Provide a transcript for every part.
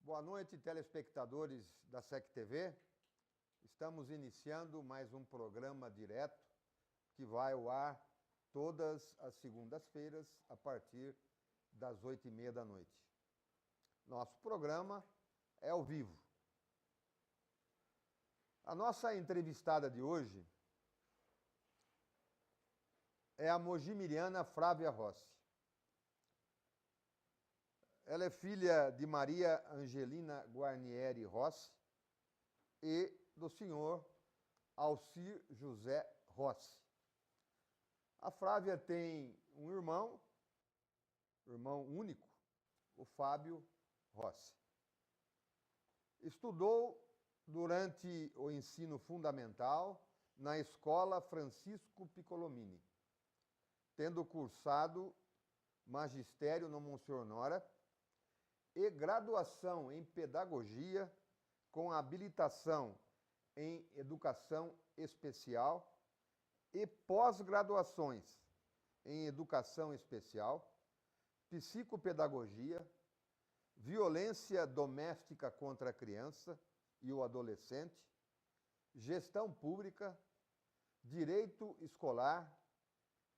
Boa noite, telespectadores da SEC TV. Estamos iniciando mais um programa direto que vai ao ar todas as segundas-feiras a partir das 8h30 da noite. Nosso programa é ao vivo. A nossa entrevistada de hoje é a mojimiriana Flávia Rossi. Ela é filha de Maria Angelina Guarnieri Rossi e do senhor Alcir José Rossi. A Flávia tem um irmão único, o Fábio Rossi. Estudou durante o ensino fundamental na Escola Francisco Piccolomini, tendo cursado magistério no Monsenhor Nora e graduação em pedagogia com habilitação em educação especial e pós-graduações em educação especial, psicopedagogia, violência doméstica contra a criança e o adolescente, gestão pública, direito escolar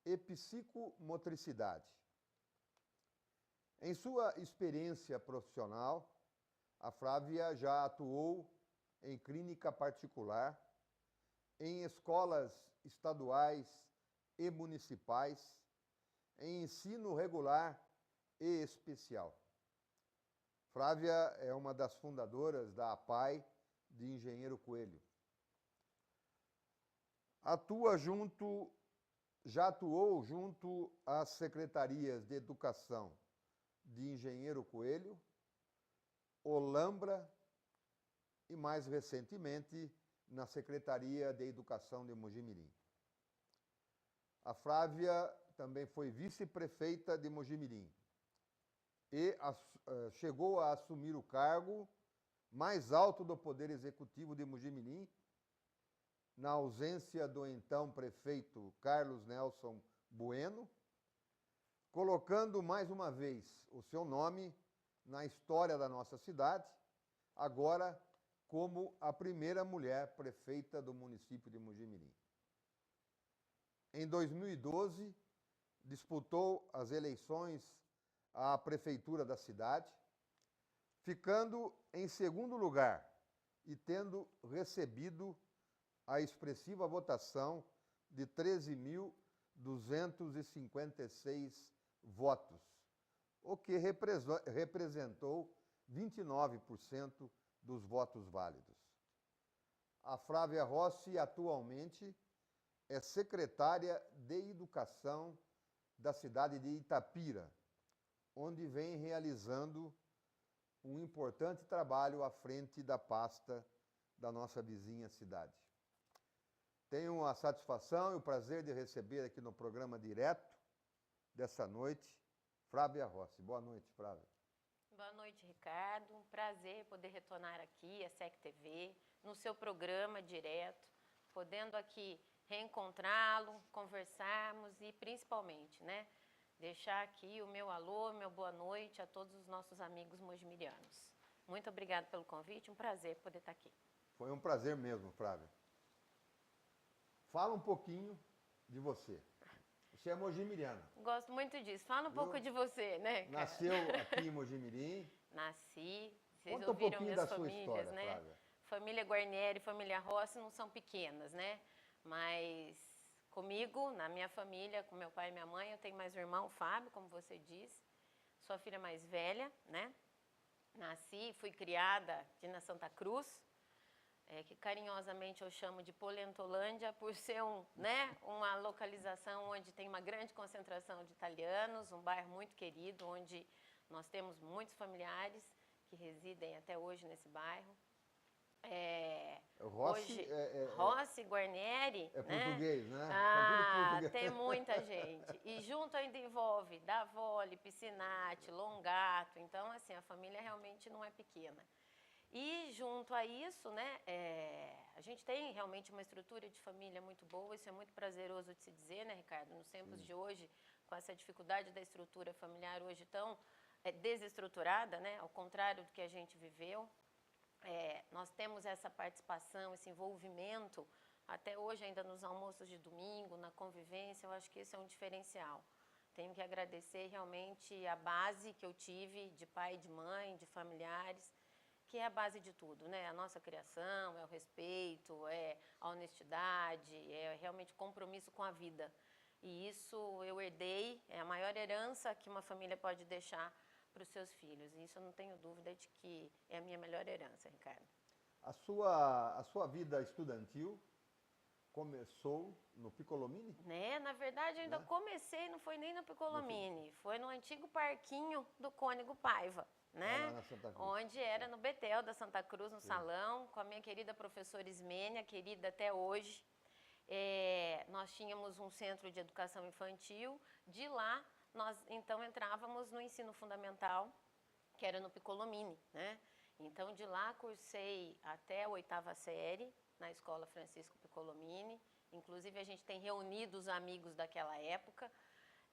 e psicomotricidade. Em sua experiência profissional, a Flávia já atuou em clínica particular, em escolas estaduais e municipais, em ensino regular e especial. Flávia é uma das fundadoras da APAE de Engenheiro Coelho. Já atuou junto às secretarias de Educação de Engenheiro Coelho, Olambra e, mais recentemente, na Secretaria de Educação de Mojimirim. A Flávia também foi vice-prefeita de Mojimirim e chegou a assumir o cargo mais alto do Poder Executivo de Mojimirim, na ausência do então prefeito Carlos Nelson Bueno, colocando mais uma vez o seu nome na história da nossa cidade, agora como a primeira mulher prefeita do município de Mojimirim. Em 2012, disputou as eleições à prefeitura da cidade, ficando em segundo lugar e tendo recebido a expressiva votação de 13.256 votos, o que representou 29% dos votos válidos. A Flávia Rossi atualmente é secretária de Educação da cidade de Itapira, onde vem realizando um importante trabalho à frente da pasta da nossa vizinha cidade. Tenho a satisfação e o prazer de receber aqui no programa direto dessa noite, Flávia Rossi. Boa noite, Flávia. Boa noite, Ricardo. Um prazer poder retornar aqui à SEC TV, no seu programa direto, podendo aqui reencontrá-lo, conversarmos e, principalmente, deixar aqui o meu alô, meu boa noite a todos os nossos amigos mojimirianos. Muito obrigada pelo convite, um prazer poder estar aqui. Foi um prazer mesmo, Flávia. Fala um pouquinho de você. Você é mojimiriana. Gosto muito disso. Fala um pouco de você, né, cara? Nasceu aqui em Mojimirim. Nasci. Vocês Conta ouviram um pouquinho minhas da famílias, sua história, né? Flávia. Família Guarnieri e família Rossi não são pequenas, né? Mas comigo, na minha família, com meu pai e minha mãe, eu tenho mais um irmão, o Fábio, como você disse. Sou a filha mais velha, né? Nasci, fui criada aqui na Santa Cruz, que carinhosamente eu chamo de Polentolândia, por ser uma localização onde tem uma grande concentração de italianos, um bairro muito querido, onde nós temos muitos familiares que residem até hoje nesse bairro. Rossi, Rossi, Guarnieri, é português, né? Português. Tem muita gente. E junto ainda envolve Davoli, Piscinati, Longato. Então, assim, a família realmente não é pequena. E junto a isso, a gente tem realmente uma estrutura de família muito boa, isso é muito prazeroso de se dizer, né, Ricardo? Nos tempos de hoje, com essa dificuldade da estrutura familiar hoje tão desestruturada, né? Ao contrário do que a gente viveu. Nós temos essa participação, esse envolvimento, até hoje ainda nos almoços de domingo, na convivência, eu acho que esse é um diferencial. Tenho que agradecer realmente a base que eu tive de pai e de mãe, de familiares, que é a base de tudo, né? A nossa criação, é o respeito, é a honestidade, é realmente compromisso com a vida. E isso eu herdei, é a maior herança que uma família pode deixar para os seus filhos. E isso eu não tenho dúvida de que é a minha melhor herança, Ricardo. A sua vida estudantil começou no Piccolomini? Na verdade, eu ainda comecei, não foi nem no Piccolomini, foi no antigo parquinho do Cônego Paiva, né? Lá na Santa Cruz. Onde era no Betel da Santa Cruz, no salão, com a minha querida professora Ismênia, querida até hoje. Nós tínhamos um centro de educação infantil, de lá nós então entrávamos no ensino fundamental, que era no Piccolomini, né? Então de lá cursei até a 8ª série na Escola Francisco Piccolomini, inclusive a gente tem reunido os amigos daquela época.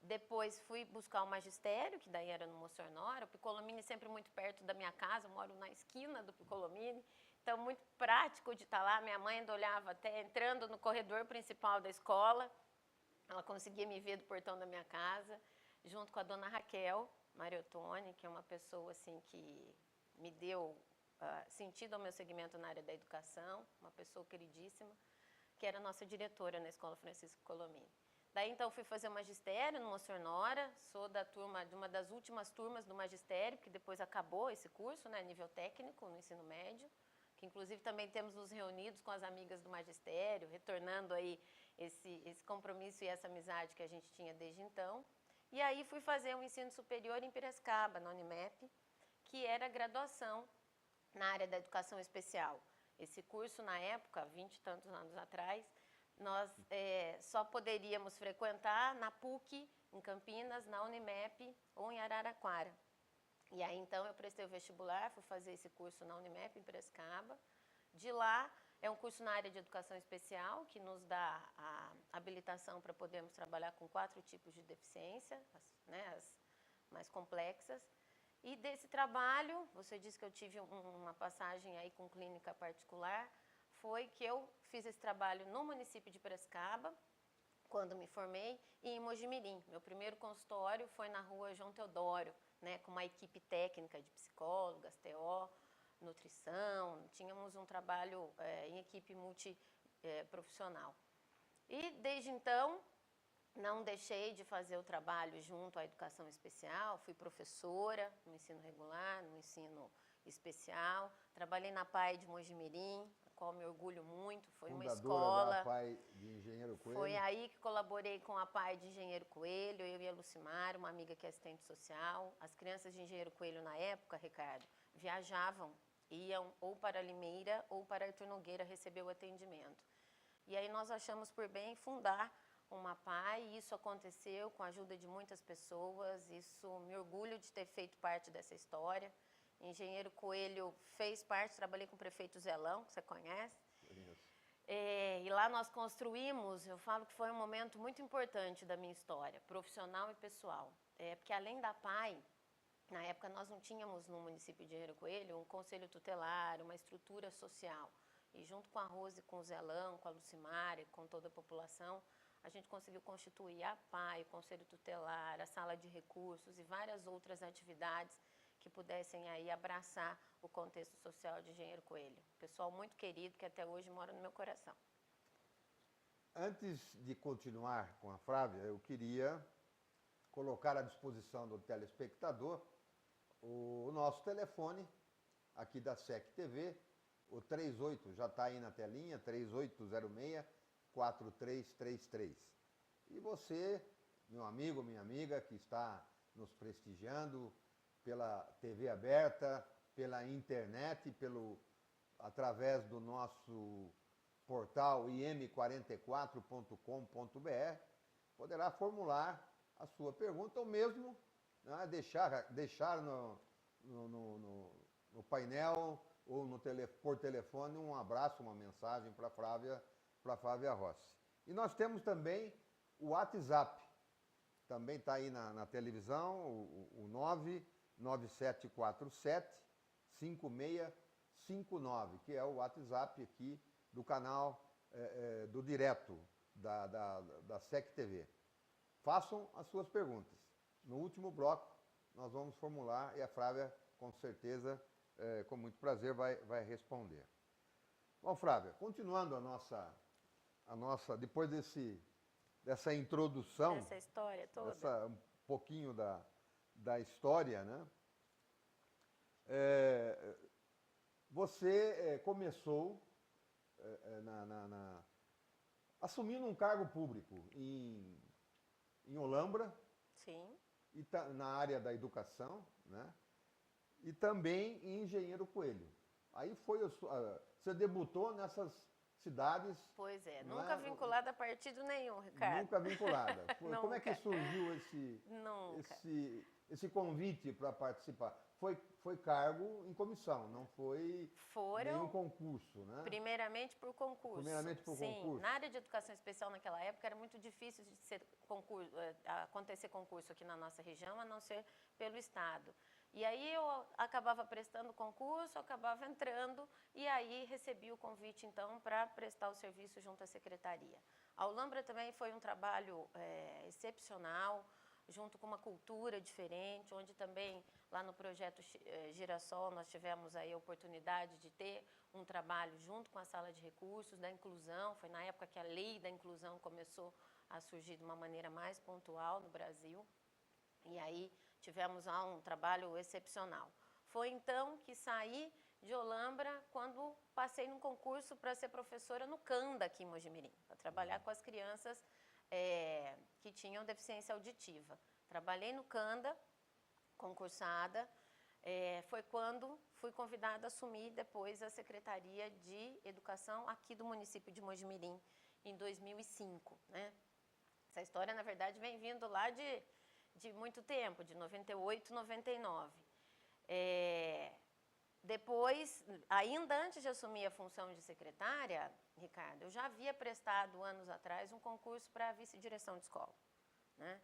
Depois fui buscar o magistério, que daí era no Mossornora, o Piccolomini sempre muito perto da minha casa, eu moro na esquina do Piccolomini, então muito prático de estar lá. Minha mãe ainda olhava até entrando no corredor principal da escola, ela conseguia me ver do portão da minha casa, junto com a dona Raquel Mariotoni, que é uma pessoa assim que me deu sentido ao meu segmento na área da educação, uma pessoa queridíssima, que era nossa diretora na Escola Francisco Piccolomini. Daí, então, fui fazer o magistério no Mossornora, sou de uma das últimas turmas do magistério, que depois acabou esse curso, né, nível técnico, no ensino médio, que inclusive também temos nos reunidos com as amigas do magistério, retornando aí esse compromisso e essa amizade que a gente tinha desde então. E aí fui fazer um ensino superior em Piracicaba, na Unimep, que era graduação na área da educação especial. Esse curso, na época, 20 e tantos anos atrás, nós só poderíamos frequentar na PUC, em Campinas, na Unimep ou em Araraquara. E aí, então, eu prestei o vestibular, fui fazer esse curso na Unimep, em Piracicaba. De lá, é um curso na área de educação especial, que nos dá a habilitação para podermos trabalhar com 4 tipos de deficiência, as mais complexas. E desse trabalho, você disse que eu tive uma passagem aí com clínica particular, foi que eu fiz esse trabalho no município de Piracicaba, quando me formei, e em Mojimirim. Meu primeiro consultório foi na rua João Teodoro, né, com uma equipe técnica de psicólogas, TO, nutrição, tínhamos um trabalho em equipe multiprofissional. E desde então, não deixei de fazer o trabalho junto à educação especial, fui professora no ensino regular, no ensino especial, trabalhei na PAI de Mojimirim, a qual me orgulho muito, foi uma escola. Da PAI de Engenheiro Coelho. Foi aí que colaborei com a PAI de Engenheiro Coelho, eu e a Lucimar, uma amiga que é assistente social. As crianças de Engenheiro Coelho na época, Ricardo, viajavam, iam ou para Limeira ou para Artur Nogueira receber o atendimento. E aí nós achamos por bem fundar uma PAI, e isso aconteceu com a ajuda de muitas pessoas, isso me orgulho de ter feito parte dessa história. Engenheiro Coelho fez parte, trabalhei com o prefeito Zelão, que você conhece. E lá nós construímos, eu falo que foi um momento muito importante da minha história, profissional e pessoal. Porque além da PAI, na época nós não tínhamos no município de Engenheiro Coelho um conselho tutelar, uma estrutura social. E junto com a Rose, com o Zelão, com a Lucimar e com toda a população, a gente conseguiu constituir a PAI, o Conselho Tutelar, a Sala de Recursos e várias outras atividades que pudessem aí abraçar o contexto social de Engenheiro Coelho. Pessoal muito querido que até hoje mora no meu coração. Antes de continuar com a Flávia, eu queria colocar à disposição do telespectador o nosso telefone aqui da SEC TV, o 38, já está aí na telinha, 3806-4333. E você, meu amigo, minha amiga, que está nos prestigiando pela TV aberta, pela internet, através do nosso portal im44.com.br, poderá formular a sua pergunta ou mesmo, né, deixar no painel ou por telefone um abraço, uma mensagem para a Flávia Rossi. E nós temos também o WhatsApp, também está aí na televisão, o 9747-5659, que é o WhatsApp aqui do canal do Direto da SEC TV. Façam as suas perguntas. No último bloco, nós vamos formular e a Flávia, com certeza, com muito prazer, vai responder. Bom, Flávia, continuando a nossa depois dessa introdução, essa história toda, um pouquinho da história, né? Você começou assumindo um cargo público em Olambra, sim, e na área da educação, né? E também em Engenheiro Coelho. Aí você debutou nessas cidades. pois é, não nunca vinculada a partido nenhum, Ricardo. Nunca vinculada. Como é que Nunca. surgiu Nunca. esse convite para participar? Foi cargo em comissão, não foi nenhum concurso, né? Primeiramente por concurso. Primeiramente por Sim, concurso. na área de educação especial naquela época era muito difícil de acontecer concurso aqui na nossa região, a não ser pelo Estado. E aí eu acabava prestando concurso, acabava entrando e aí recebi o convite então para prestar o serviço junto à secretaria. A Olambra também foi um trabalho excepcional, junto com uma cultura diferente, onde também lá no projeto Girassol nós tivemos aí a oportunidade de ter um trabalho junto com a sala de recursos da inclusão. Foi na época que a lei da inclusão começou a surgir de uma maneira mais pontual no Brasil. E aí tivemos lá um trabalho excepcional. Foi então que saí de Olambra quando passei num concurso para ser professora no CANDA aqui em Mojimirim, para trabalhar com as crianças que tinham deficiência auditiva. Trabalhei no CANDA, concursada, foi quando fui convidada a assumir depois a Secretaria de Educação aqui do município de Mojimirim, em 2005, né? Essa história, na verdade, vem vindo lá de muito tempo, de 98, 99. Depois, ainda antes de assumir a função de secretária, Ricardo, eu já havia prestado anos atrás um concurso para vice-direção de escola, né?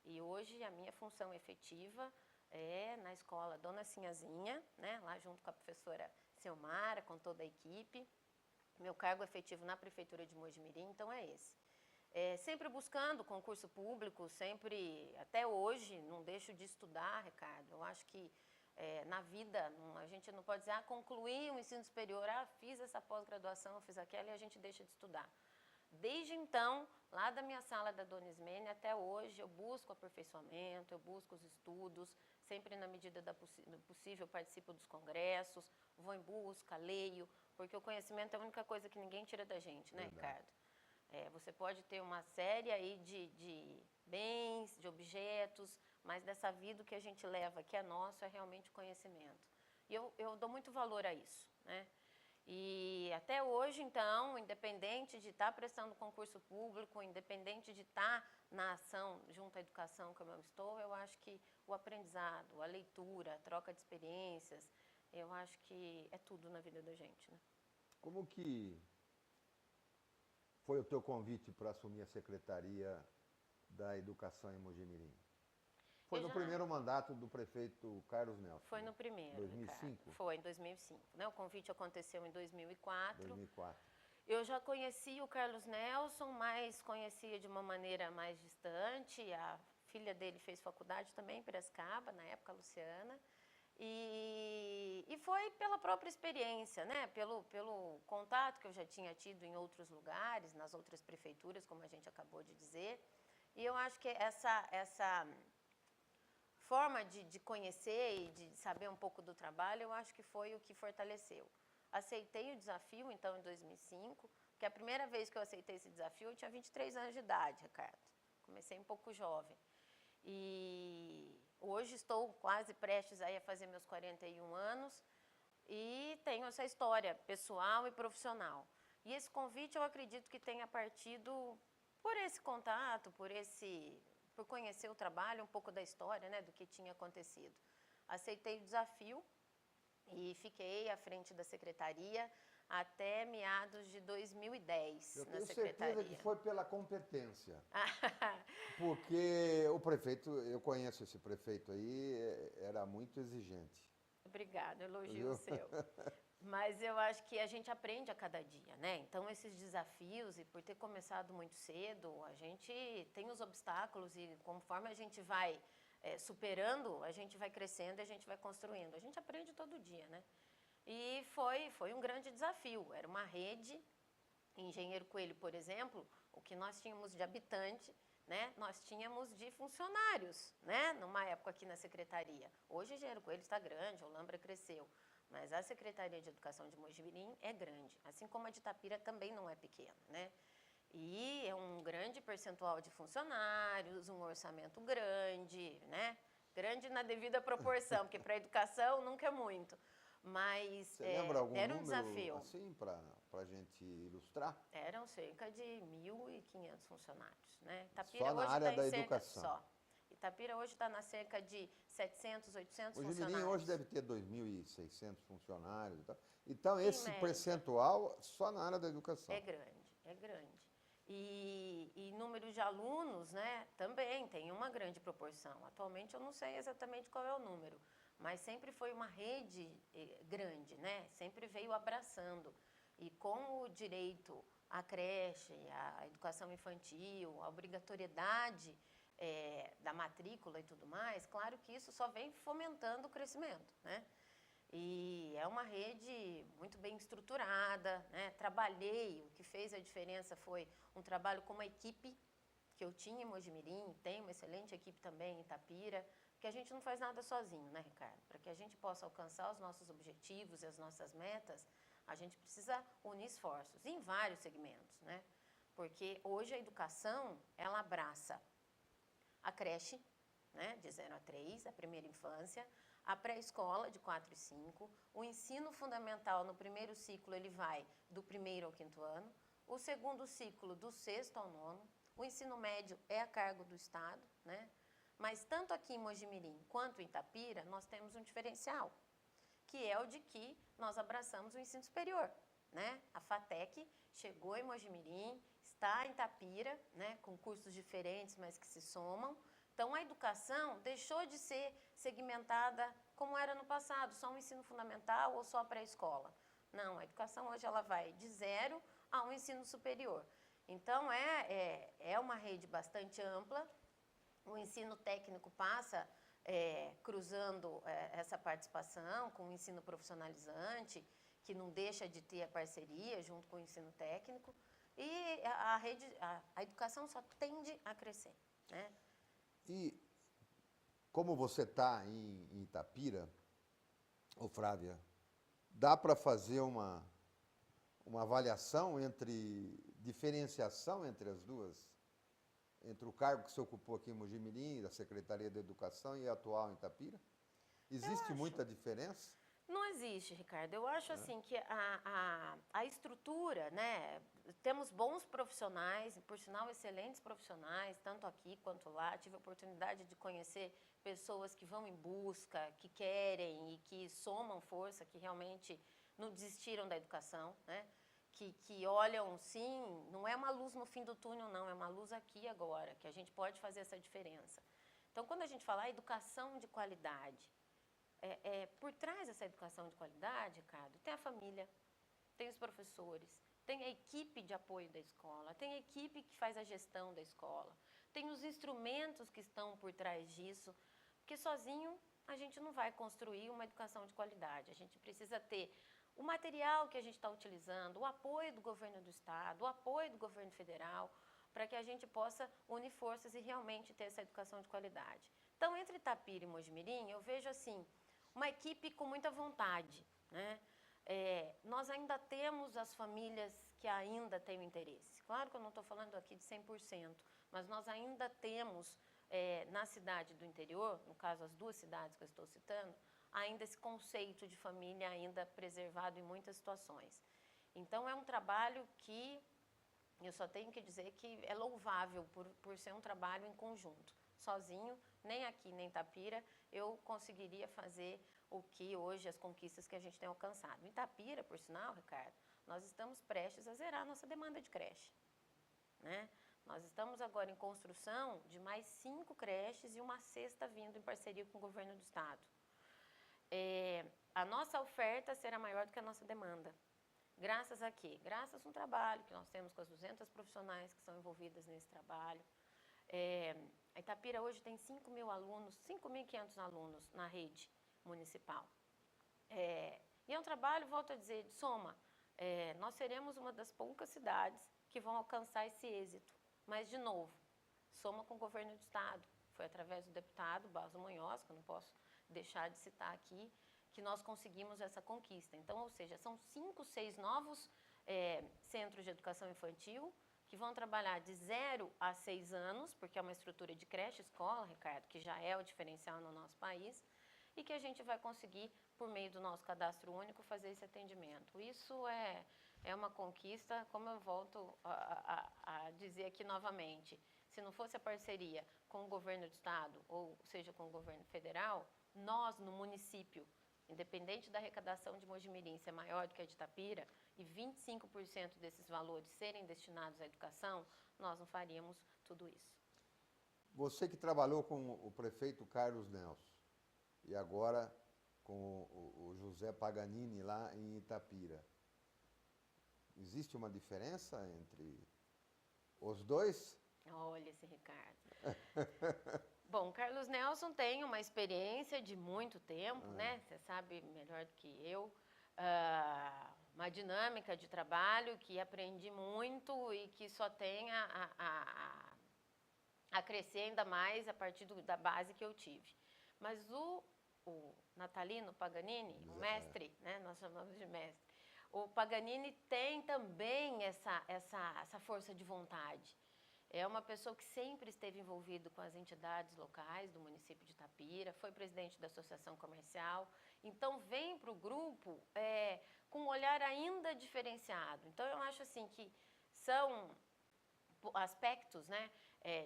E hoje a minha função efetiva é na escola Dona Sinhazinha, né? Lá junto com a professora Selmara, com toda a equipe. Meu cargo efetivo na prefeitura de Mojimirim, então é esse. Sempre buscando concurso público, sempre, até hoje, não deixo de estudar, Ricardo. Eu acho que na vida, a gente não pode dizer, concluí o ensino superior, fiz essa pós-graduação, fiz aquela, e a gente deixa de estudar. Desde então, lá da minha sala da Dona Ismênia até hoje, eu busco aperfeiçoamento, eu busco os estudos, sempre na medida do possível eu participo dos congressos, vou em busca, leio, porque o conhecimento é a única coisa que ninguém tira da gente, né, Ricardo? Você pode ter uma série aí de bens, de objetos, mas dessa vida o que a gente leva, que é nosso, é realmente o conhecimento. E eu dou muito valor a isso, né? E até hoje, então, independente de estar prestando concurso público, independente de estar na ação junto à educação como eu estou, eu acho que o aprendizado, a leitura, a troca de experiências, eu acho que é tudo na vida da gente, né? Como que foi o teu convite para assumir a Secretaria da Educação em Mojimirim? Foi no primeiro mandato do prefeito Carlos Nelson. Foi no primeiro, 2005? Ricardo. Foi, em 2005. Né? O convite aconteceu em 2004. 2004. Eu já conhecia o Carlos Nelson, mas conhecia de uma maneira mais distante. A filha dele fez faculdade também em Piracicaba, na época, a Luciana. E foi pela própria experiência, né? Pelo contato que eu já tinha tido em outros lugares, nas outras prefeituras, como a gente acabou de dizer. E eu acho que essa forma de conhecer e de saber um pouco do trabalho, eu acho que foi o que fortaleceu. Aceitei o desafio, então, em 2005, porque a primeira vez que eu aceitei esse desafio, eu tinha 23 anos de idade, Ricardo. Comecei um pouco jovem. E hoje estou quase prestes aí a fazer meus 41 anos e tenho essa história pessoal e profissional. E esse convite eu acredito que tenha partido por esse contato, por conhecer o trabalho, um pouco da história, né, do que tinha acontecido. Aceitei o desafio e fiquei à frente da secretaria até meados de 2010 Eu na tenho secretaria. certeza que foi pela competência. Porque o prefeito, eu conheço esse prefeito aí, era muito exigente. Obrigada, elogio Viu? seu. Mas eu acho que a gente aprende a cada dia, né? Então, esses desafios, e por ter começado muito cedo, a gente tem os obstáculos e conforme a gente vai superando, a gente vai crescendo e a gente vai construindo. A gente aprende todo dia, né? E foi um grande desafio. Era uma rede, em Engenheiro Coelho, por exemplo, o que nós tínhamos de habitante, né? Nós tínhamos de funcionários, né? Numa época aqui na secretaria. Hoje, Engenheiro Coelho está grande, Olambra cresceu. Mas a Secretaria de Educação de Mojimirim é grande, assim como a de Itapira também não é pequena, né? E é um grande percentual de funcionários, um orçamento grande, né? Grande na devida proporção, porque para a educação nunca é muito. Mas Você lembra algum era um número, desafio. assim, para a gente ilustrar? Eram cerca de 1.500 funcionários, né? Só na hoje área está em da cerca educação. só. Itapira hoje está na cerca de 700, 800 Mojimirim funcionários. hoje deve ter 2.600 funcionários e tal. Então, Em esse média. percentual só na área da educação. É grande, é grande. E número de alunos, né, também tem uma grande proporção. Atualmente eu não sei exatamente qual é o número, mas sempre foi uma rede grande, né? Sempre veio abraçando. E com o direito à creche, à educação infantil, a obrigatoriedade da matrícula e tudo mais, claro que isso só vem fomentando o crescimento, né? E é uma rede muito bem estruturada, né? Trabalhei, o que fez a diferença foi um trabalho com uma equipe que eu tinha em Mojimirim, tem uma excelente equipe também em Itapira, porque a gente não faz nada sozinho, né, Ricardo? Para que a gente possa alcançar os nossos objetivos e as nossas metas, a gente precisa unir esforços em vários segmentos, né? Porque hoje a educação, ela abraça a creche, né, de 0 a 3, a primeira infância, a pré-escola de 4 e 5, o ensino fundamental no primeiro ciclo ele vai do 1º ao 5º ano, o segundo ciclo do 6º ao 9º, o ensino médio é a cargo do Estado, né? Mas tanto aqui em Mojimirim quanto em Itapira, nós temos um diferencial, que é o de que nós abraçamos o ensino superior, né? A FATEC chegou em Mojimirim, está em Itapira, né, com cursos diferentes, mas que se somam. Então, a educação deixou de ser segmentada como era no passado, só um ensino fundamental ou só a pré-escola. Não, a educação hoje ela vai de 0 a um ensino superior. Então, é uma rede bastante ampla. O ensino técnico passa cruzando essa participação com o ensino profissionalizante, que não deixa de ter a parceria junto com o ensino técnico. E a educação só tende a crescer, né? E como você está em Itapira, ô Flávia, dá para fazer uma avaliação diferenciação entre as duas? Entre o cargo que você ocupou aqui em Mojimirim, da Secretaria da Educação, e a atual em Itapira? Existe muita diferença? Não existe, Ricardo. Eu acho assim que a estrutura, né? Temos bons profissionais, por sinal excelentes profissionais, tanto aqui quanto lá. Tive a oportunidade de conhecer pessoas que vão em busca, que querem e que somam força, que realmente não desistiram da educação, né? Que olham, sim, não é uma luz no fim do túnel, não, é uma luz aqui agora, que a gente pode fazer essa diferença. Então, quando a gente fala educação de qualidade, por trás dessa educação de qualidade, Ricardo, tem a família, tem os professores, tem a equipe de apoio da escola, tem a equipe que faz a gestão da escola, tem os instrumentos que estão por trás disso, porque sozinho a gente não vai construir uma educação de qualidade. A gente precisa ter o material que a gente está utilizando, o apoio do governo do estado, o apoio do governo federal, para que a gente possa unir forças e realmente ter essa educação de qualidade. Então, entre Itapira e Mojimirim, eu vejo assim, uma equipe com muita vontade, né? Nós ainda temos as famílias que ainda têm o interesse. Claro que eu não estou falando aqui de 100%, mas nós ainda temos, na cidade do interior, no caso as 2 cidades que eu estou citando, ainda esse conceito de família ainda preservado em muitas situações. Então, é um trabalho que eu só tenho que dizer que é louvável por ser um trabalho em conjunto. Sozinho, nem aqui, nem em Itapira, eu conseguiria fazer o que hoje, as conquistas que a gente tem alcançado. Em Itapira, por sinal, Ricardo, nós estamos prestes a zerar a nossa demanda de creche, né? Nós estamos agora em construção de mais 5 creches e uma sexta vindo em parceria com o governo do estado. A nossa oferta será maior do que a nossa demanda. Graças a quê? Graças a um trabalho que nós temos com as 200 profissionais que são envolvidas nesse trabalho. A Itapira hoje tem 5.000 alunos, 5.500 alunos na rede municipal. E é um trabalho, volto a dizer, de soma. Nós seremos uma das poucas cidades que vão alcançar esse êxito. Mas, de novo, soma com o governo do estado. Foi através do deputado Baso Munhoz, que eu não posso deixar de citar aqui, que nós conseguimos essa conquista. Então, ou seja, são 5, 6 novos centros de educação infantil que vão trabalhar de 0 a 6 anos, porque é uma estrutura de creche, escola, Ricardo, que já é o diferencial no nosso país, e que a gente vai conseguir, por meio do nosso cadastro único, fazer esse atendimento. Isso é uma conquista, como eu volto a dizer aqui novamente, se não fosse a parceria com o governo do estado, ou seja, com o governo federal, nós, no município, independente da arrecadação de Mojimirim ser maior do que a de Itapira, e 25% desses valores serem destinados à educação, nós não faríamos tudo isso. Você que trabalhou com o prefeito Carlos Nelson e agora com o José Paganini lá em Itapira, existe uma diferença entre os dois? Olha esse Ricardo. Bom, Carlos Nelson tem uma experiência de muito tempo, né? Você sabe melhor do que eu. Uma dinâmica de trabalho que aprendi muito e que só tem a crescer ainda mais a partir da base que eu tive. Mas o Natalino Paganini, o mestre, né? Nós chamamos de mestre, o Paganini tem também essa força de vontade. É uma pessoa que sempre esteve envolvido com as entidades locais do município de Itapira, foi presidente da Associação Comercial, então vem para o grupo com um olhar ainda diferenciado. Então eu acho assim que são aspectos, né,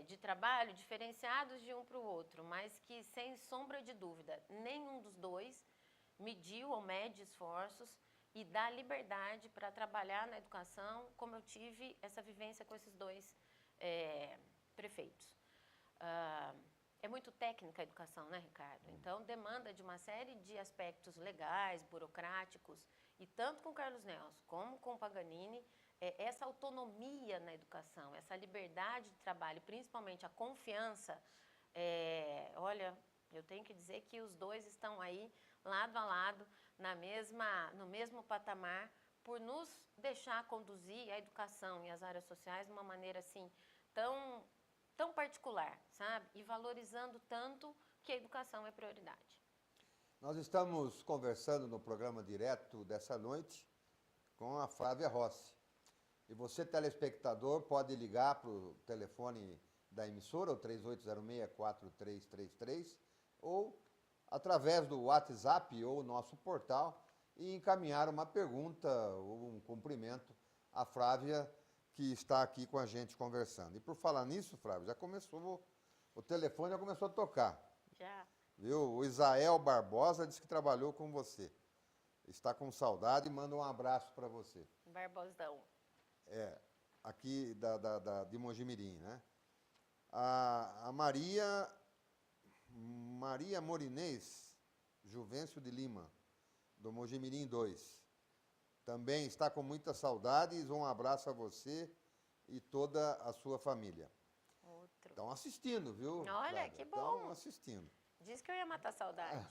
de trabalho diferenciados de um para o outro, mas que, sem sombra de dúvida, nenhum dos dois mediu ou mede esforços e dá liberdade para trabalhar na educação, como eu tive essa vivência com esses dois prefeitos. É muito técnica a educação, né, Ricardo? Então, demanda de uma série de aspectos legais, burocráticos, e tanto com Carlos Nelson como com Paganini, essa autonomia na educação, essa liberdade de trabalho, principalmente a confiança, olha, eu tenho que dizer que os dois estão aí, lado a lado, no mesmo patamar, por nos deixar conduzir a educação e as áreas sociais de uma maneira assim tão particular, sabe? E valorizando tanto que a educação é prioridade. Nós estamos conversando no programa direto dessa noite com a Flávia Rossi. E você, telespectador, pode ligar para o telefone da emissora, o 3806-4333, ou através do WhatsApp ou nosso portal, e encaminhar uma pergunta ou um cumprimento à Flávia, que está aqui com a gente conversando. E por falar nisso, Flávia, já começou, o telefone já começou a tocar. Já. Viu? O Isael Barbosa disse que trabalhou com você. Está com saudade e manda um abraço para você. Barbosão. Aqui de Mojimirim, né? A Maria Morinês Juvencio de Lima, do Mojimirim 2. Também está com muitas saudades. Um abraço a você e toda a sua família. Outro. Estão assistindo, viu? Olha, Flávia? que bom. Estão assistindo. Disse que eu ia matar a saudade.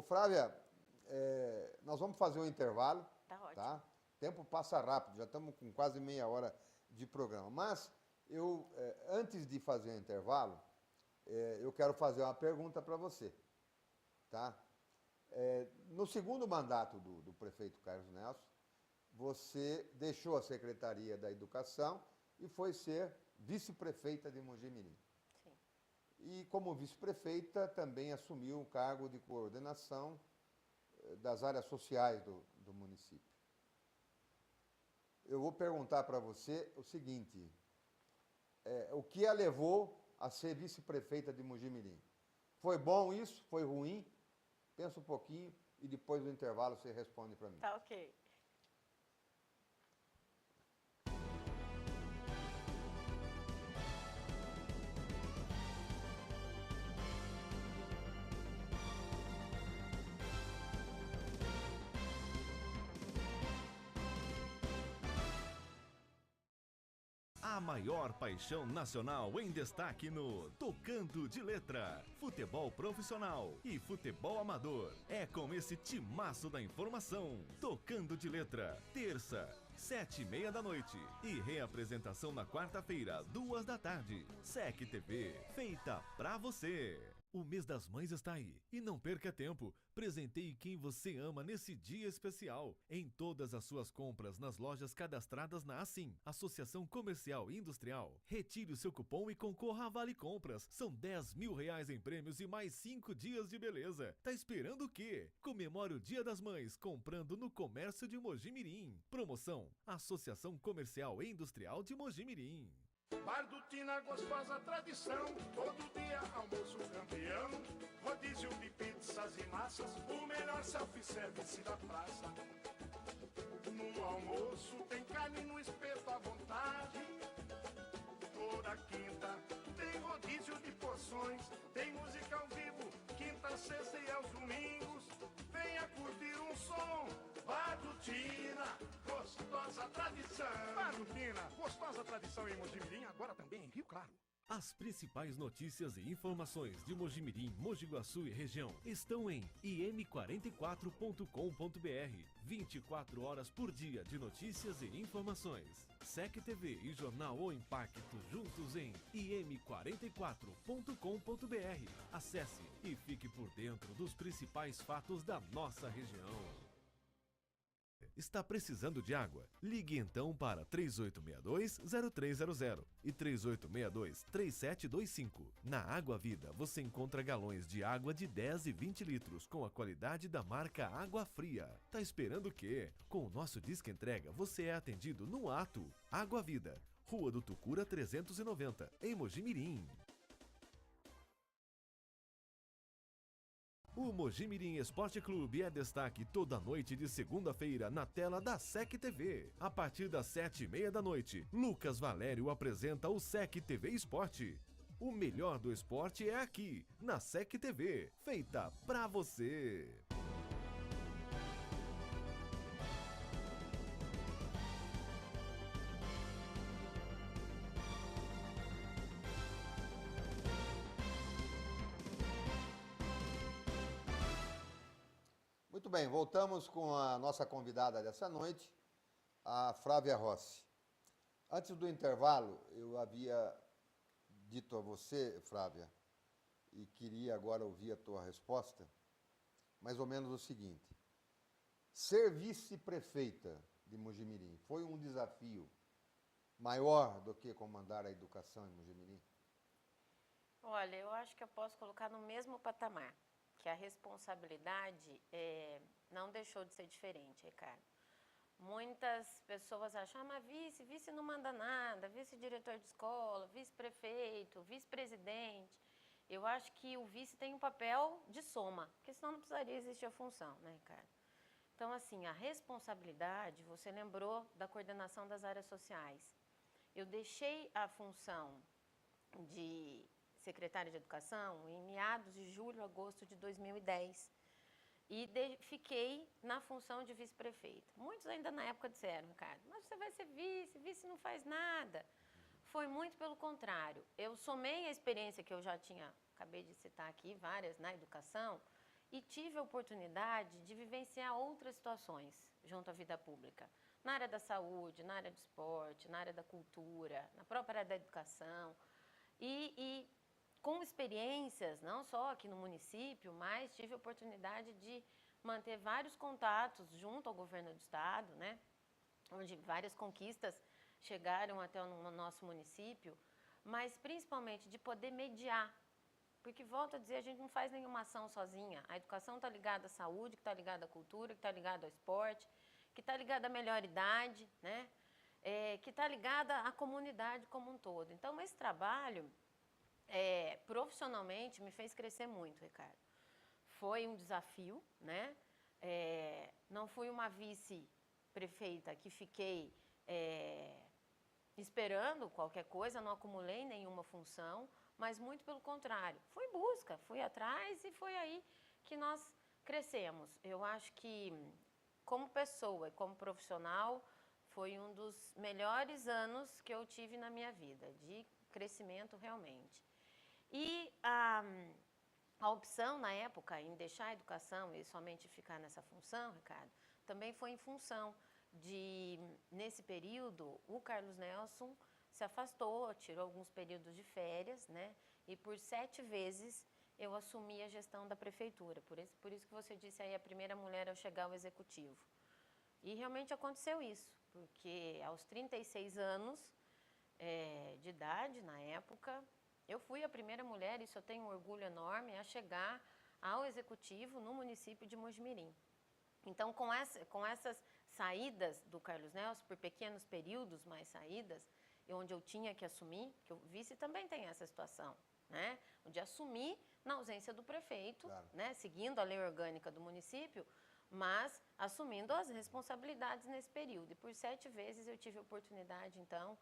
Flávia, nós vamos fazer um intervalo. Tá ótimo. Tá? O tempo passa rápido, já estamos com quase meia hora de programa. Mas, antes de fazer o intervalo, eu quero fazer uma pergunta para você. Tá? No segundo mandato do prefeito Carlos Nelson, você deixou a Secretaria da Educação e foi ser vice-prefeita de Mojimirim. Sim. E como vice-prefeita também assumiu o cargo de coordenação das áreas sociais do município. Eu vou perguntar para você o seguinte, o que a levou a ser vice-prefeita de Mojimirim? Foi bom isso? Foi ruim? Pensa um pouquinho e depois do intervalo você responde para mim. Tá ok. A maior paixão nacional em destaque no Tocando de Letra. Futebol profissional e futebol amador. É com esse timaço da informação. Tocando de Letra. Terça, 7h30 da noite. E reapresentação na quarta-feira, 2 da tarde. SEC TV, feita pra você. O mês das mães está aí. E não perca tempo. Presenteie quem você ama nesse dia especial. Em todas as suas compras nas lojas cadastradas na Assim, Associação Comercial e Industrial. Retire o seu cupom e concorra a Vale Compras. São R$10.000 em prêmios e mais 5 dias de beleza. Tá esperando o quê? Comemore o Dia das Mães comprando no Comércio de Mojimirim. Promoção: Associação Comercial e Industrial de Mojimirim. Bar do Tina, gostosa tradição, todo dia almoço campeão, rodízio de pizzas e massas, o melhor self-service da praça. No almoço tem carne no espeto à vontade, toda quinta tem rodízio de porções, tem música ao vivo, quinta, sexta e aos domingos, venha curtir um som. Bar do Tina, gostosa tradição. Bar do Tina, gostosa tradição em Mojimirim, agora também em Rio Claro. As principais notícias e informações de Mojimirim, Mogi Guaçu e região estão em im44.com.br. 24 horas por dia de notícias e informações. SEC TV e Jornal O Impacto juntos em im44.com.br. Acesse e fique por dentro dos principais fatos da nossa região. Está precisando de água? Ligue então para 3862-0300 e 3862-3725. Na Água Vida você encontra galões de água de 10 e 20 litros com a qualidade da marca Água Fria. Tá esperando o quê? Com o nosso Disque Entrega você é atendido no ato. Água Vida, Rua do Tucura 390, em Mojimirim. O Mojimirim Esporte Clube é destaque toda noite de segunda-feira na tela da SEC TV. A partir das 7h30 da noite, Lucas Valério apresenta o SEC TV Esporte. O melhor do esporte é aqui, na SEC TV, feita pra você. Muito bem, voltamos com a nossa convidada dessa noite, a Flávia Rossi. Antes do intervalo, eu havia dito a você, Flávia, e queria agora ouvir a tua resposta, mais ou menos o seguinte: ser vice-prefeita de Mojimirim foi um desafio maior do que comandar a educação em Mojimirim? Olha, eu acho que eu posso colocar no mesmo patamar, que a responsabilidade não deixou de ser diferente, Ricardo. Muitas pessoas acham, mas vice não manda nada, vice-diretor de escola, vice-prefeito, vice-presidente. Eu acho que o vice tem um papel de soma, porque senão não precisaria existir a função, né, Ricardo? Então, assim, a responsabilidade, você lembrou da coordenação das áreas sociais. Eu deixei a função de secretária de Educação em meados de julho, agosto de 2010. E fiquei na função de vice-prefeita. Muitos ainda na época disseram, Ricardo, mas você vai ser vice não faz nada. Foi muito pelo contrário. Eu somei a experiência que eu já tinha, acabei de citar aqui, várias na educação, e tive a oportunidade de vivenciar outras situações junto à vida pública. Na área da saúde, na área do esporte, na área da cultura, na própria área da educação. E com experiências, não só aqui no município, mas tive a oportunidade de manter vários contatos junto ao governo do estado, né? Onde várias conquistas chegaram até o nosso município, mas principalmente de poder mediar. Porque, volto a dizer, a gente não faz nenhuma ação sozinha. A educação está ligada à saúde, que está ligada à cultura, que está ligada ao esporte, que está ligada à melhor idade, né? Que está ligada à comunidade como um todo. Então, esse trabalho, profissionalmente, me fez crescer muito, Ricardo. foi um desafio, né? Não fui uma vice-prefeita que fiquei esperando qualquer coisa, não acumulei nenhuma função, mas muito pelo contrário. Fui em busca, fui atrás e foi aí que nós crescemos. Eu acho que, como pessoa e como profissional, foi um dos melhores anos que eu tive na minha vida, de crescimento realmente. E a opção, na época, em deixar a educação e somente ficar nessa função, Ricardo, também foi em função de, nesse período, o Carlos Nelson se afastou, tirou alguns períodos de férias, né? E por 7 vezes eu assumi a gestão da prefeitura. Por isso que você disse aí, a primeira mulher ao chegar ao executivo. E realmente aconteceu isso, porque aos 36 anos de idade, na época, eu fui a primeira mulher, isso eu tenho um orgulho enorme, a chegar ao executivo no município de Mojimirim. Então, com essas saídas do Carlos Nelson, por pequenos períodos, mais saídas, onde eu tinha que assumir, que o vice também tem essa situação, né? De assumir na ausência do prefeito, claro, né? Seguindo a lei orgânica do município, mas assumindo as responsabilidades nesse período. E por 7 vezes eu tive a oportunidade, então,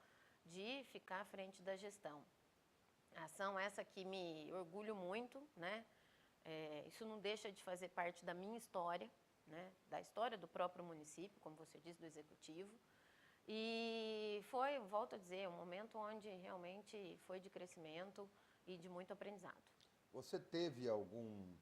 de ficar à frente da gestão. A ação essa que me orgulho muito, né? Isso não deixa de fazer parte da minha história, né? Da história do próprio município, como você diz, do executivo. E foi, volto a dizer, um momento onde realmente foi de crescimento e de muito aprendizado. Você teve algum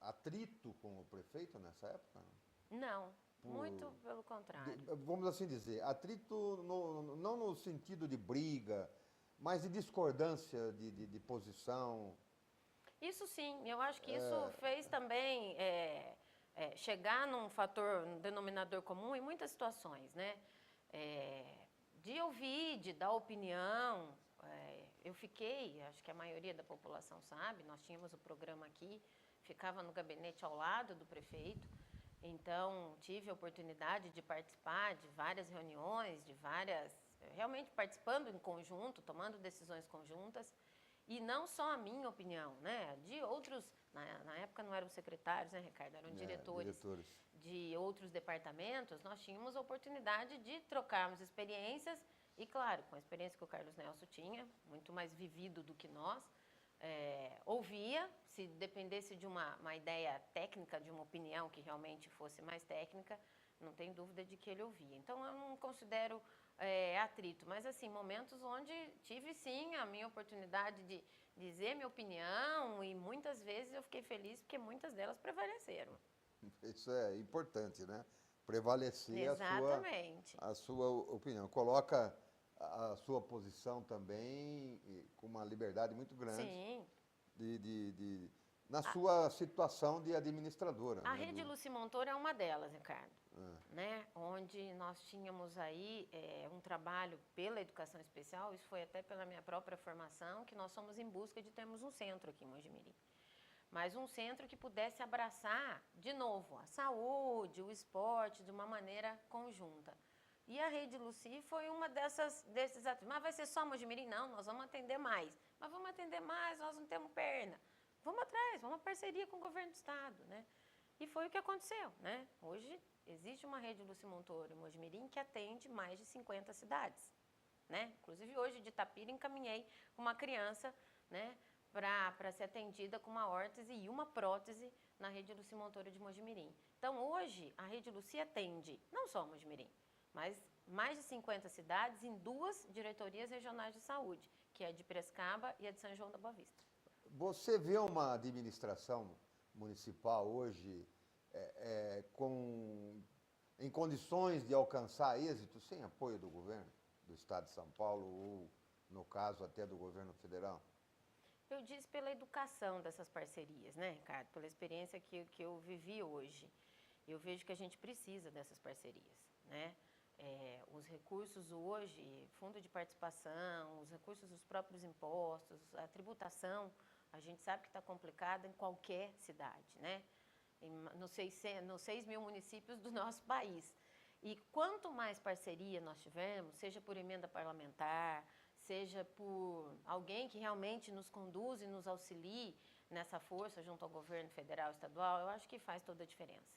atrito com o prefeito nessa época? Não, muito pelo contrário. Vamos assim dizer, atrito não no sentido de briga, mas de discordância de posição. Isso sim, eu acho que isso fez também chegar num fator, um denominador comum em muitas situações, né? De ouvir, de dar opinião. Eu fiquei, acho que a maioria da população sabe, nós tínhamos o programa aqui, ficava no gabinete ao lado do prefeito, então tive a oportunidade de participar de várias reuniões, realmente participando em conjunto, tomando decisões conjuntas. E não só a minha opinião, né? De outros, na época não eram secretários, né, Ricardo? Eram diretores de outros departamentos. Nós tínhamos a oportunidade de trocarmos experiências e, claro, com a experiência que o Carlos Nelson tinha, muito mais vivido do que nós, ouvia, se dependesse de uma ideia técnica, de uma opinião que realmente fosse mais técnica, não tem dúvida de que ele ouvia. Então, eu não considero atrito, mas assim, momentos onde tive sim a minha oportunidade de dizer minha opinião e muitas vezes eu fiquei feliz porque muitas delas prevaleceram. Isso é importante, né? Prevalecer a sua opinião. Coloca a sua posição também com uma liberdade muito grande. Sim. Na sua situação de administradora. A Rede Luci Montoro é uma delas, Ricardo. Né? Onde nós tínhamos aí um trabalho pela educação especial, isso foi até pela minha própria formação, que nós fomos em busca de termos um centro aqui em Mojimirim. Mas um centro que pudesse abraçar, de novo, a saúde, o esporte, de uma maneira conjunta. E a Rede Luci foi uma desses atos. Mas vai ser só Mojimirim? Não, nós vamos atender mais. Mas vamos atender mais, nós não temos perna. Vamos atrás, vamos parceria com o governo do estado, né? E foi o que aconteceu, né? Hoje existe uma Rede Luci Montoro em Mojimirim que atende mais de 50 cidades, né? Inclusive hoje de Itapira encaminhei uma criança, né, para ser atendida com uma órtese e uma prótese na Rede Luci Montoro de Mojimirim. Então hoje a Rede Luci atende não só Mojimirim, mas mais de 50 cidades em 2 diretorias regionais de saúde, que é a de Piracicaba e a de São João da Boa Vista. Você vê uma administração municipal hoje em condições de alcançar êxito sem apoio do governo do Estado de São Paulo ou, no caso, até do governo federal? Eu disse pela educação dessas parcerias, né, Ricardo? Pela experiência que eu vivi hoje. Eu vejo que a gente precisa dessas parcerias, né? Os recursos hoje, fundo de participação, os recursos dos próprios impostos, a tributação, a gente sabe que está complicada em qualquer cidade, né? Nos 6 mil municípios do nosso país. E quanto mais parceria nós tivermos, seja por emenda parlamentar, seja por alguém que realmente nos conduz e nos auxilie nessa força junto ao governo federal e estadual, eu acho que faz toda a diferença.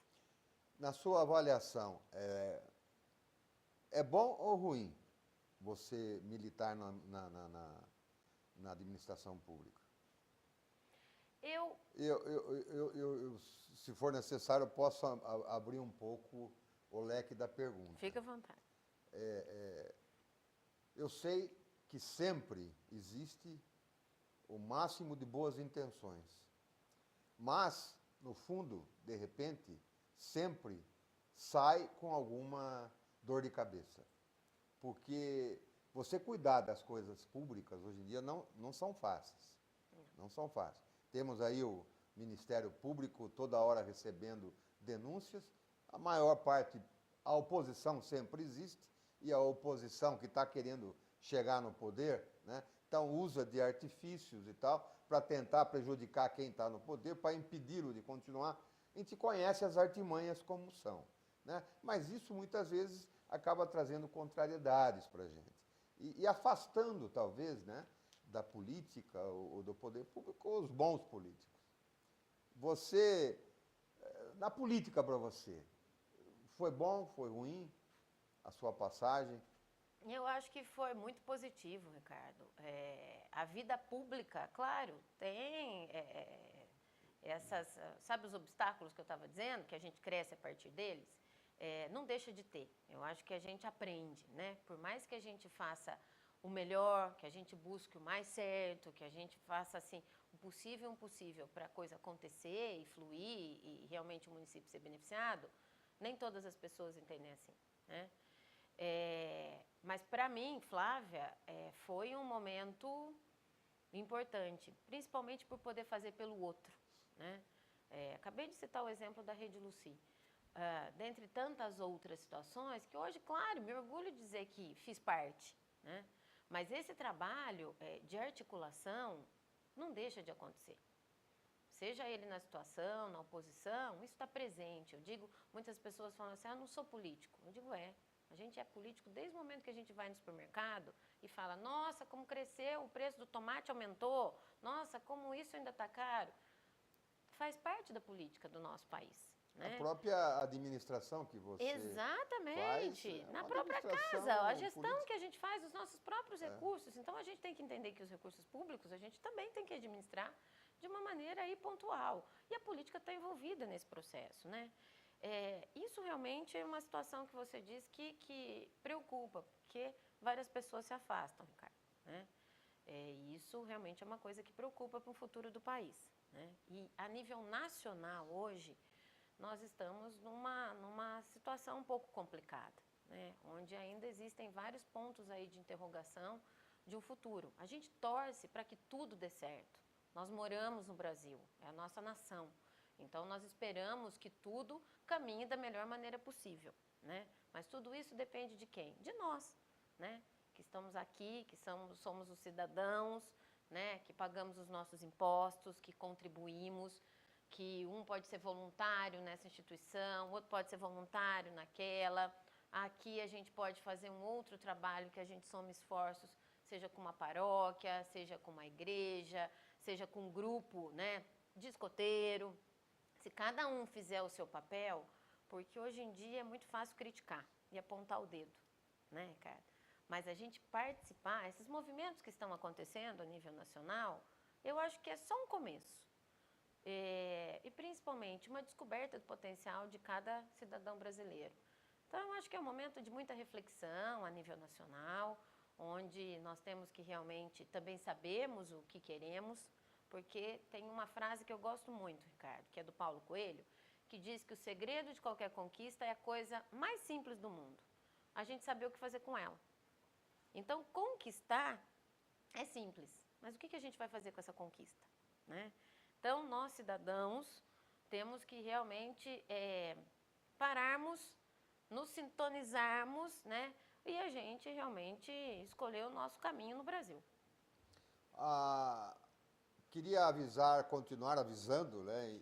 Na sua avaliação, é bom ou ruim você militar na administração pública? Se for necessário, eu posso abrir um pouco o leque da pergunta. Fica à vontade. Eu sei que sempre existe o máximo de boas intenções, mas, no fundo, de repente, sempre sai com alguma dor de cabeça. Porque você cuidar das coisas públicas, hoje em dia, não são fáceis. Não são fáceis. Temos aí o Ministério Público toda hora recebendo denúncias. A maior parte, a oposição sempre existe, e a oposição que está querendo chegar no poder, né, então usa de artifícios e tal, para tentar prejudicar quem está no poder, para impedi-lo de continuar. A gente conhece as artimanhas como são, né? Mas isso muitas vezes acaba trazendo contrariedades para a gente. E afastando, talvez, né, da política ou do poder público os bons políticos. Você, na política para você, foi bom, foi ruim a sua passagem? Eu acho que foi muito positivo, Ricardo. A vida pública, claro, tem essas, sabe os obstáculos que eu estava dizendo, que a gente cresce a partir deles? Não deixa de ter. Eu acho que a gente aprende, né? Por mais que a gente faça o melhor, que a gente busque o mais certo, que a gente faça assim o possível e o impossível para a coisa acontecer e fluir e realmente o município ser beneficiado, nem todas as pessoas entendem assim, né? Mas para mim, Flávia, foi um momento importante, principalmente por poder fazer pelo outro, né? Acabei de citar o exemplo da Rede Lucy. Dentre tantas outras situações, que hoje, claro, me orgulho de dizer que fiz parte, né? Mas esse trabalho de articulação não deixa de acontecer. Seja ele na situação, na oposição, isso está presente. Eu digo, muitas pessoas falam assim, não sou político. Eu digo, a gente é político desde o momento que a gente vai no supermercado e fala, nossa, como cresceu, o preço do tomate aumentou, nossa, como isso ainda está caro. Faz parte da política do nosso país. Né? A própria administração que você Exatamente, faz, na própria casa, a gestão que a gente faz dos nossos próprios recursos. Então, a gente tem que entender que os recursos públicos a gente também tem que administrar de uma maneira aí pontual. E a política está envolvida nesse processo, né? Isso realmente é uma situação que você diz que preocupa, porque várias pessoas se afastam, Ricardo, né? Isso realmente é uma coisa que preocupa para o futuro do país, né? E a nível nacional, hoje, nós estamos numa situação um pouco complicada, né? Onde ainda existem vários pontos aí de interrogação de um futuro. A gente torce para que tudo dê certo. Nós moramos no Brasil, é a nossa nação. Então, nós esperamos que tudo caminhe da melhor maneira possível, né? Mas tudo isso depende de quem? De nós, né? Que estamos aqui, que somos os cidadãos, né? Que pagamos os nossos impostos, que contribuímos, que um pode ser voluntário nessa instituição, outro pode ser voluntário naquela. Aqui a gente pode fazer um outro trabalho que a gente soma esforços, seja com uma paróquia, seja com uma igreja, seja com um grupo, né, de escoteiro. Se cada um fizer o seu papel, porque hoje em dia é muito fácil criticar e apontar o dedo, né, cara? Mas a gente participar, esses movimentos que estão acontecendo a nível nacional, eu acho que é só um começo. E principalmente uma descoberta do potencial de cada cidadão brasileiro. Então, eu acho que é um momento de muita reflexão a nível nacional, onde nós temos que realmente também sabermos o que queremos, porque tem uma frase que eu gosto muito, Ricardo, que é do Paulo Coelho, que diz que o segredo de qualquer conquista é a coisa mais simples do mundo. A gente saber o que fazer com ela. Então, conquistar é simples, mas o que a gente vai fazer com essa conquista, né? Então, nós, cidadãos, temos que realmente pararmos, nos sintonizarmos, né? E a gente realmente escolher o nosso caminho no Brasil. Queria continuar avisando, né,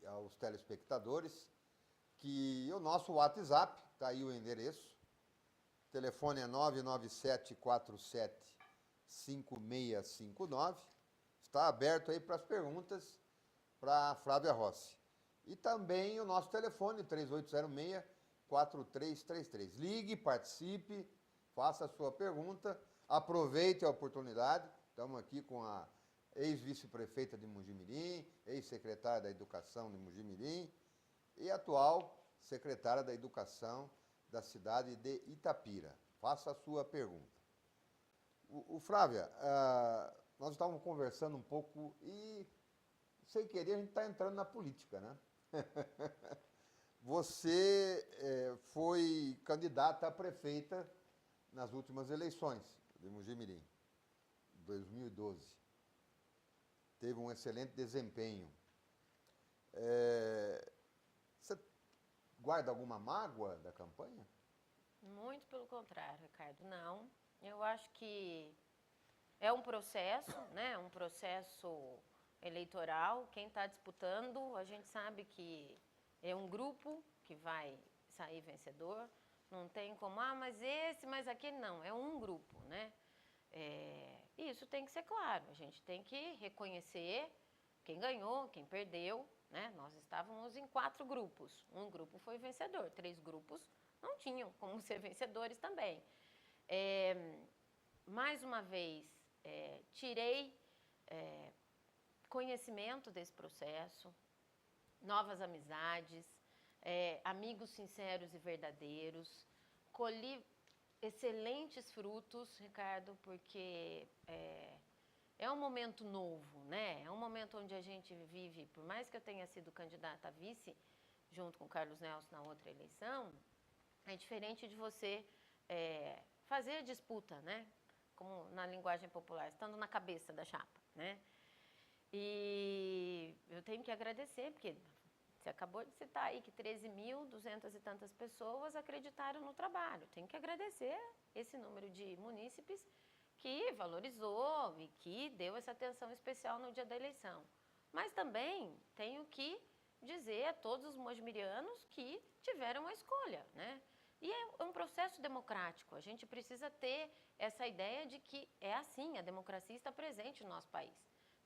aos telespectadores, que o nosso WhatsApp, está aí o endereço, o telefone é 997475659, está aberto aí para as perguntas para a Flávia Rossi. E também o nosso telefone, 3806-4333. Ligue, participe, faça a sua pergunta, aproveite a oportunidade. Estamos aqui com a ex-vice-prefeita de Mogi-mirim, ex-secretária da Educação de Mogi-mirim e atual secretária da Educação da cidade de Itapira. Faça a sua pergunta. Flávia, nós estávamos conversando um pouco e, sem querer, a gente está entrando na política, né? Você foi candidata a prefeita nas últimas eleições de Mogi-mirim, 2012. Teve um excelente desempenho. Você guarda alguma mágoa da campanha? Muito pelo contrário, Ricardo, não. Eu acho que é um processo, né? Um processo eleitoral. Quem está disputando, a gente sabe que é um grupo que vai sair vencedor. Não tem como, mas esse, mas aquele, não. É um grupo, né? E isso tem que ser claro. A gente tem que reconhecer quem ganhou, quem perdeu, né? Nós estávamos em 4 grupos. Um grupo foi vencedor, 3 grupos não tinham como ser vencedores também. Mais uma vez, tirei conhecimento desse processo, novas amizades, amigos sinceros e verdadeiros, colhi excelentes frutos, Ricardo, porque é um momento novo, né? É um momento onde a gente vive, por mais que eu tenha sido candidata a vice, junto com o Carlos Nelson na outra eleição, é diferente de você fazer a disputa, né? Como na linguagem popular, estando na cabeça da chapa, né? E eu tenho que agradecer, porque você acabou de citar aí que 13.200 e tantas pessoas acreditaram no trabalho. Tenho que agradecer esse número de munícipes que valorizou e que deu essa atenção especial no dia da eleição. Mas também tenho que dizer a todos os mojimirianos que tiveram a escolha, né? E é um processo democrático. A gente precisa ter essa ideia de que é assim, a democracia está presente no nosso país.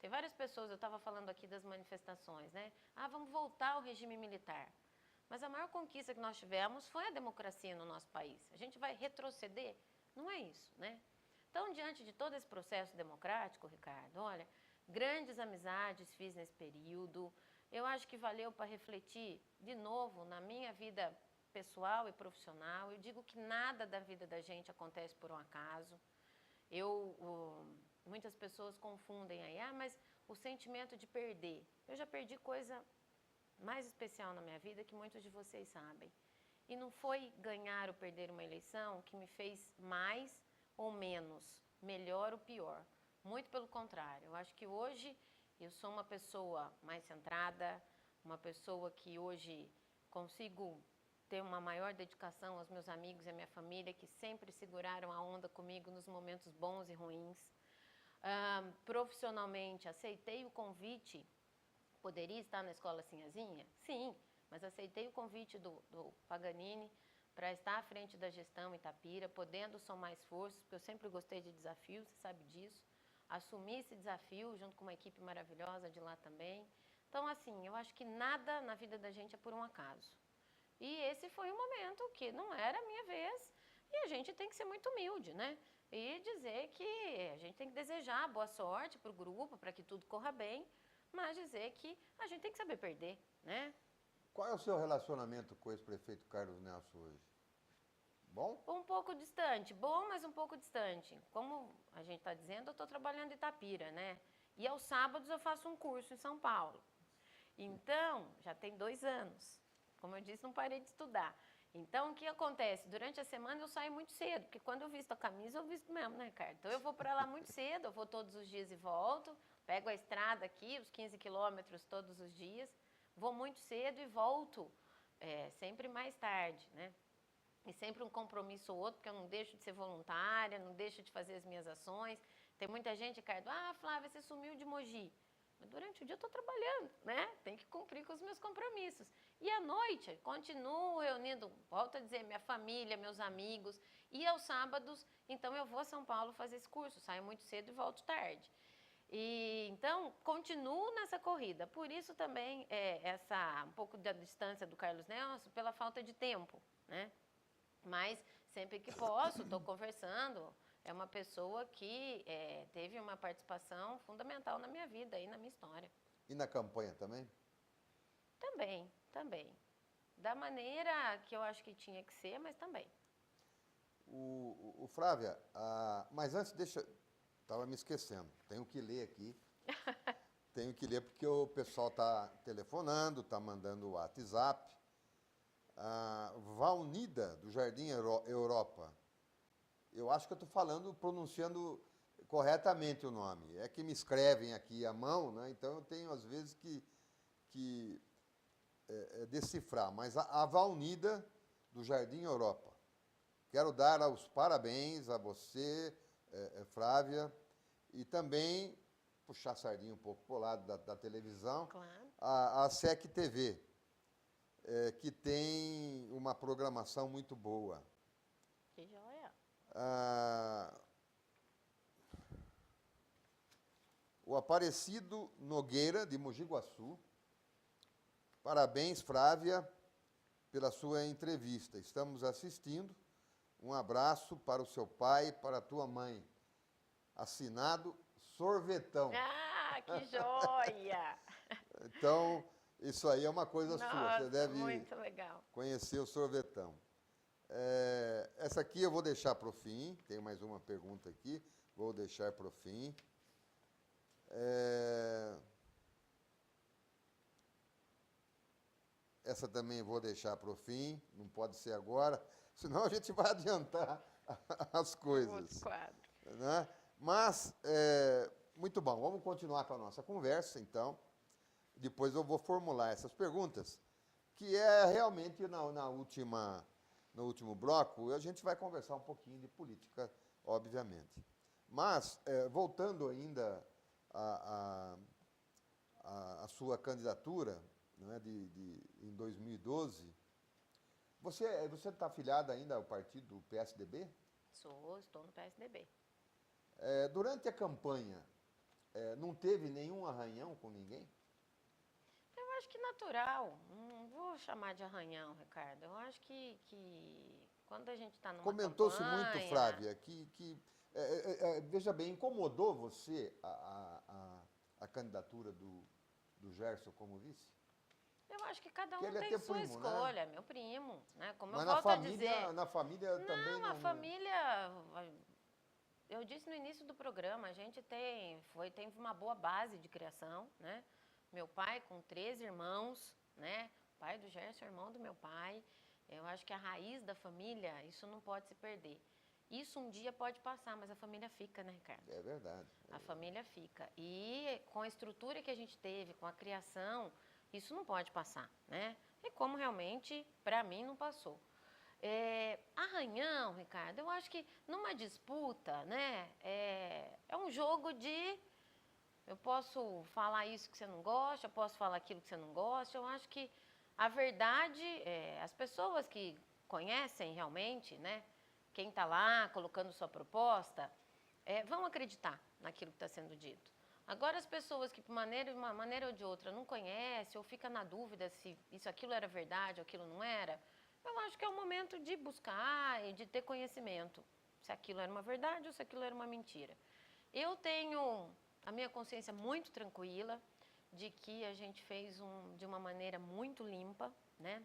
Tem várias pessoas, eu estava falando aqui das manifestações, né? Vamos voltar ao regime militar. Mas a maior conquista que nós tivemos foi a democracia no nosso país. A gente vai retroceder? Não é isso, né? Então, diante de todo esse processo democrático, Ricardo, olha, grandes amizades fiz nesse período. Eu acho que valeu para refletir de novo na minha vida pessoal e profissional. Eu digo que nada da vida da gente acontece por um acaso. Muitas pessoas confundem aí, mas o sentimento de perder. Eu já perdi coisa mais especial na minha vida que muitos de vocês sabem. E não foi ganhar ou perder uma eleição que me fez mais ou menos, melhor ou pior. Muito pelo contrário. Eu acho que hoje eu sou uma pessoa mais centrada, uma pessoa que hoje consigo ter uma maior dedicação aos meus amigos e à minha família, que sempre seguraram a onda comigo nos momentos bons e ruins. Profissionalmente, aceitei o convite. Poderia estar na Escola Sinhazinha? Sim, mas aceitei o convite do Paganini para estar à frente da gestão Itapira, podendo somar esforços, porque eu sempre gostei de desafios, você sabe disso. Assumi esse desafio junto com uma equipe maravilhosa de lá também. Então, assim, eu acho que nada na vida da gente é por um acaso. E esse foi um momento que não era a minha vez e a gente tem que ser muito humilde, né? E dizer que a gente tem que desejar boa sorte para o grupo, para que tudo corra bem, mas dizer que a gente tem que saber perder, né? Qual é o seu relacionamento com o ex-prefeito Carlos Nelson hoje? Bom? Um pouco distante, bom, mas um pouco distante. Como a gente está dizendo, eu estou trabalhando em Itapira, né? E aos sábados eu faço um curso em São Paulo. Então, já tem 2 anos. Como eu disse, não parei de estudar. Então, o que acontece? Durante a semana eu saio muito cedo, porque quando eu visto a camisa, eu visto mesmo, né, Ricardo? Então, eu vou para lá muito cedo, eu vou todos os dias e volto, pego a estrada aqui, os 15 quilômetros todos os dias, vou muito cedo e volto sempre mais tarde, né? E sempre um compromisso ou outro, porque eu não deixo de ser voluntária, não deixo de fazer as minhas ações. Tem muita gente, Ricardo, Flávia, você sumiu de Mogi. Mas durante o dia eu estou trabalhando, né? Tem que cumprir com os meus compromissos. E à noite, continuo reunindo, volto a dizer, minha família, meus amigos. E aos sábados, então eu vou a São Paulo fazer esse curso. Saio muito cedo e volto tarde. E então continuo nessa corrida. Por isso também um pouco da distância do Carlos Nelson, pela falta de tempo, né? Mas sempre que posso, estou conversando. É uma pessoa que teve uma participação fundamental na minha vida e na minha história. E na campanha também? Também. Da maneira que eu acho que tinha que ser, mas também. Flávia, mas antes, estava me esquecendo, tenho que ler aqui. Tenho que ler porque o pessoal está telefonando, está mandando WhatsApp. Valnida, do Jardim Europa. Eu acho que eu estou pronunciando corretamente o nome. É que me escrevem aqui à mão, né? Então eu tenho, às vezes, que decifrar. Mas a Valnida, do Jardim Europa. Quero dar os parabéns a você, Flávia, e também puxar a sardinha um pouco para o lado da televisão, Claro. a SEC TV, que tem uma programação muito boa. Que joia. O Aparecido Nogueira, de Mogi Guaçu. Parabéns, Flávia, pela sua entrevista. Estamos assistindo. Um abraço para o seu pai e para a tua mãe. Assinado Sorvetão. Ah, que joia! Então, isso aí é uma coisa Nossa, sua. Você deve muito legal. conhecer o Sorvetão. Essa aqui eu vou deixar para o fim. Tem mais uma pergunta aqui. Vou deixar para o fim. Essa também vou deixar para o fim. Não pode ser agora. Senão a gente vai adiantar as coisas. Outro quadro. Né? Mas, muito bom. Vamos continuar com a nossa conversa, então. Depois eu vou formular essas perguntas, que realmente no último bloco, a gente vai conversar um pouquinho de política, obviamente. Mas, voltando ainda à sua candidatura, né, em 2012, você está afiliada ainda ao partido PSDB? Estou no PSDB. Durante a campanha, não teve nenhum arranhão com ninguém? Eu acho que natural. Não vou chamar de arranhão, Ricardo. Eu acho que quando a gente está numa Comentou-se campanha... muito, Flávia, veja bem, incomodou você a candidatura do Gerson como vice? Eu acho que cada um Porque ele é tem teu sua primo, né? escolha, meu primo, né? Como Mas eu volto a dizer... na família também Não, a família... Eu disse no início do programa, a gente tem uma boa base de criação, né? Meu pai com 13 irmãos, né? O pai do Gerson é irmão do meu pai. Eu acho que a raiz da família, isso não pode se perder. Isso um dia pode passar, mas a família fica, né, Ricardo? É verdade. A família fica. E com a estrutura que a gente teve, com a criação, isso não pode passar, né? E como realmente, para mim, não passou. Arranhão, Ricardo, eu acho que numa disputa, né, é um jogo de... Eu posso falar isso que você não gosta, eu posso falar aquilo que você não gosta. Eu acho que a verdade, as pessoas que conhecem realmente, né, quem está lá colocando sua proposta, vão acreditar naquilo que está sendo dito. Agora, as pessoas que, de uma maneira ou de outra, não conhecem ou ficam na dúvida se aquilo era verdade ou aquilo não era, eu acho que é o momento de buscar e de ter conhecimento, se aquilo era uma verdade ou se aquilo era uma mentira. Eu tenho a minha consciência muito tranquila de que a gente fez de uma maneira muito limpa, né?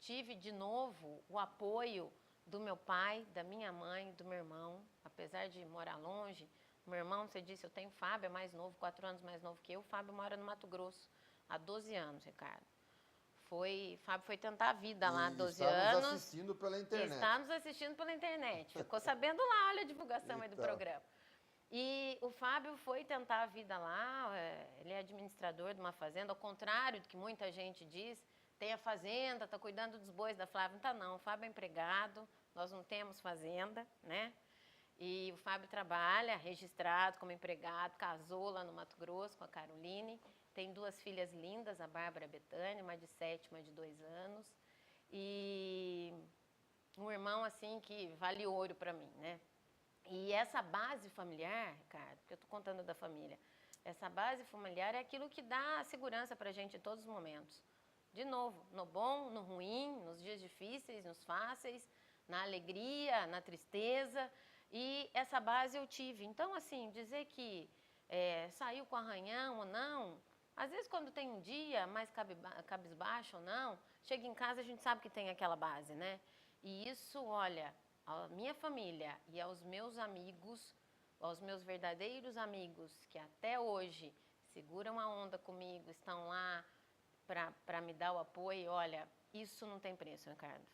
Tive, de novo, o apoio do meu pai, da minha mãe, do meu irmão, apesar de morar longe. O meu irmão, você disse, eu tenho o Fábio, é mais novo, 4 anos mais novo que eu. O Fábio mora no Mato Grosso há 12 anos, Ricardo. Fábio foi tentar a vida lá há 12 anos. Está nos assistindo pela internet. Está nos assistindo pela internet. Ficou sabendo lá, olha a divulgação aí do programa. E o Fábio foi tentar a vida lá, ele é administrador de uma fazenda, ao contrário do que muita gente diz, tem a fazenda, está cuidando dos bois da Flávia. Não está não, o Fábio é empregado, nós não temos fazenda, né? E o Fábio trabalha registrado como empregado, casou lá no Mato Grosso com a Caroline, tem 2 filhas lindas, a Bárbara e a Betânia, uma de 7, uma de 2 anos. E um irmão, assim, que vale ouro para mim, né? E essa base familiar, Ricardo, porque eu estou contando da família, essa base familiar é aquilo que dá segurança para a gente em todos os momentos. De novo, no bom, no ruim, nos dias difíceis, nos fáceis, na alegria, na tristeza. E essa base eu tive. Então, assim, dizer que saiu com arranhão ou não, às vezes quando tem um dia mais cabisbaixo ou não, chega em casa a gente sabe que tem aquela base, né? E isso, olha, a minha família e aos meus amigos, aos meus verdadeiros amigos que até hoje seguram a onda comigo, estão lá para me dar o apoio, olha, isso não tem preço, Ricardo.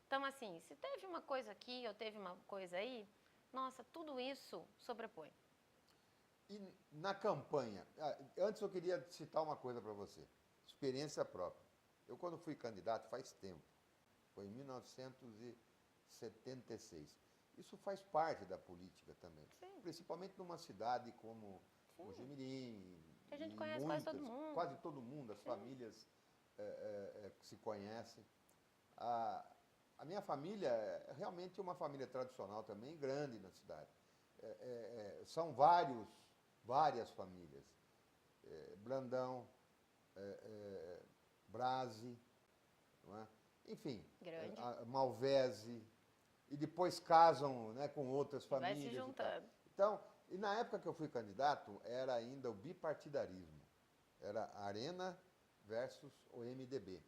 Então, assim, se teve uma coisa aqui ou teve uma coisa aí, nossa, tudo isso sobrepõe. E na campanha, antes eu queria citar uma coisa para você, experiência própria. Eu, quando fui candidato, faz tempo, foi em 1976. Isso faz parte da política também, Sim. principalmente numa cidade como Mojimirim. Que a gente conhece quase todo mundo. Quase todo mundo, as famílias se conhecem. A minha família é realmente uma família tradicional também, grande na cidade. São várias famílias. Brandão, Brase, não é? Enfim, Malvese, e depois casam, né, com outras famílias. Vai se juntando. Então, e na época que eu fui candidato, era ainda o bipartidarismo. Era Arena versus o MDB.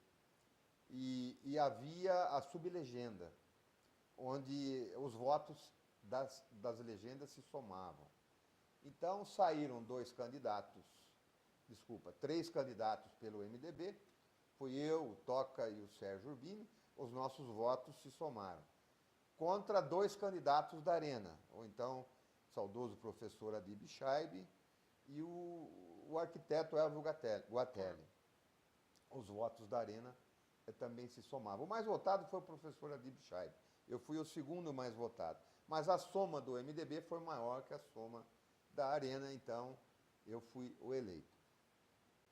E havia a sublegenda, onde os votos das legendas se somavam. Então, saíram três candidatos pelo MDB, fui eu, o Toca e o Sérgio Urbini, os nossos votos se somaram. Contra 2 candidatos da Arena, ou então, saudoso professor Adib Shaib e o arquiteto Elvio Guatelli. Os votos da Arena também se somavam. O mais votado foi o professor Adib Shaib. Eu fui o segundo mais votado. Mas a soma do MDB foi maior que a soma da Arena, então eu fui o eleito.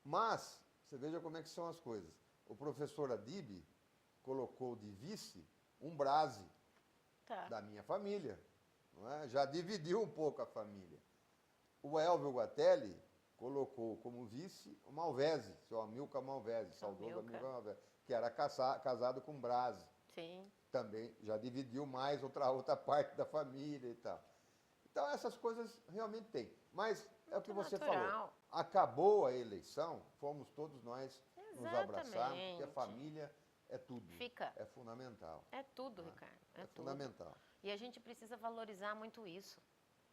Mas, você veja como é que são as coisas. O professor Adib colocou de vice um Brase da minha família. Não é? Já dividiu um pouco a família. O Elvio Guatelli colocou como vice o Malvese, seu Amilcar Malvese, saudoso Amilcar Malvese, que era casado com Brase. Sim. Também já dividiu mais outra parte da família e tal. Então, essas coisas realmente tem. Mas é o que você falou. Acabou a eleição, fomos todos nós nos abraçar, porque a família é tudo. É fundamental. É tudo, Ricardo. É tudo. Fundamental. E a gente precisa valorizar muito isso.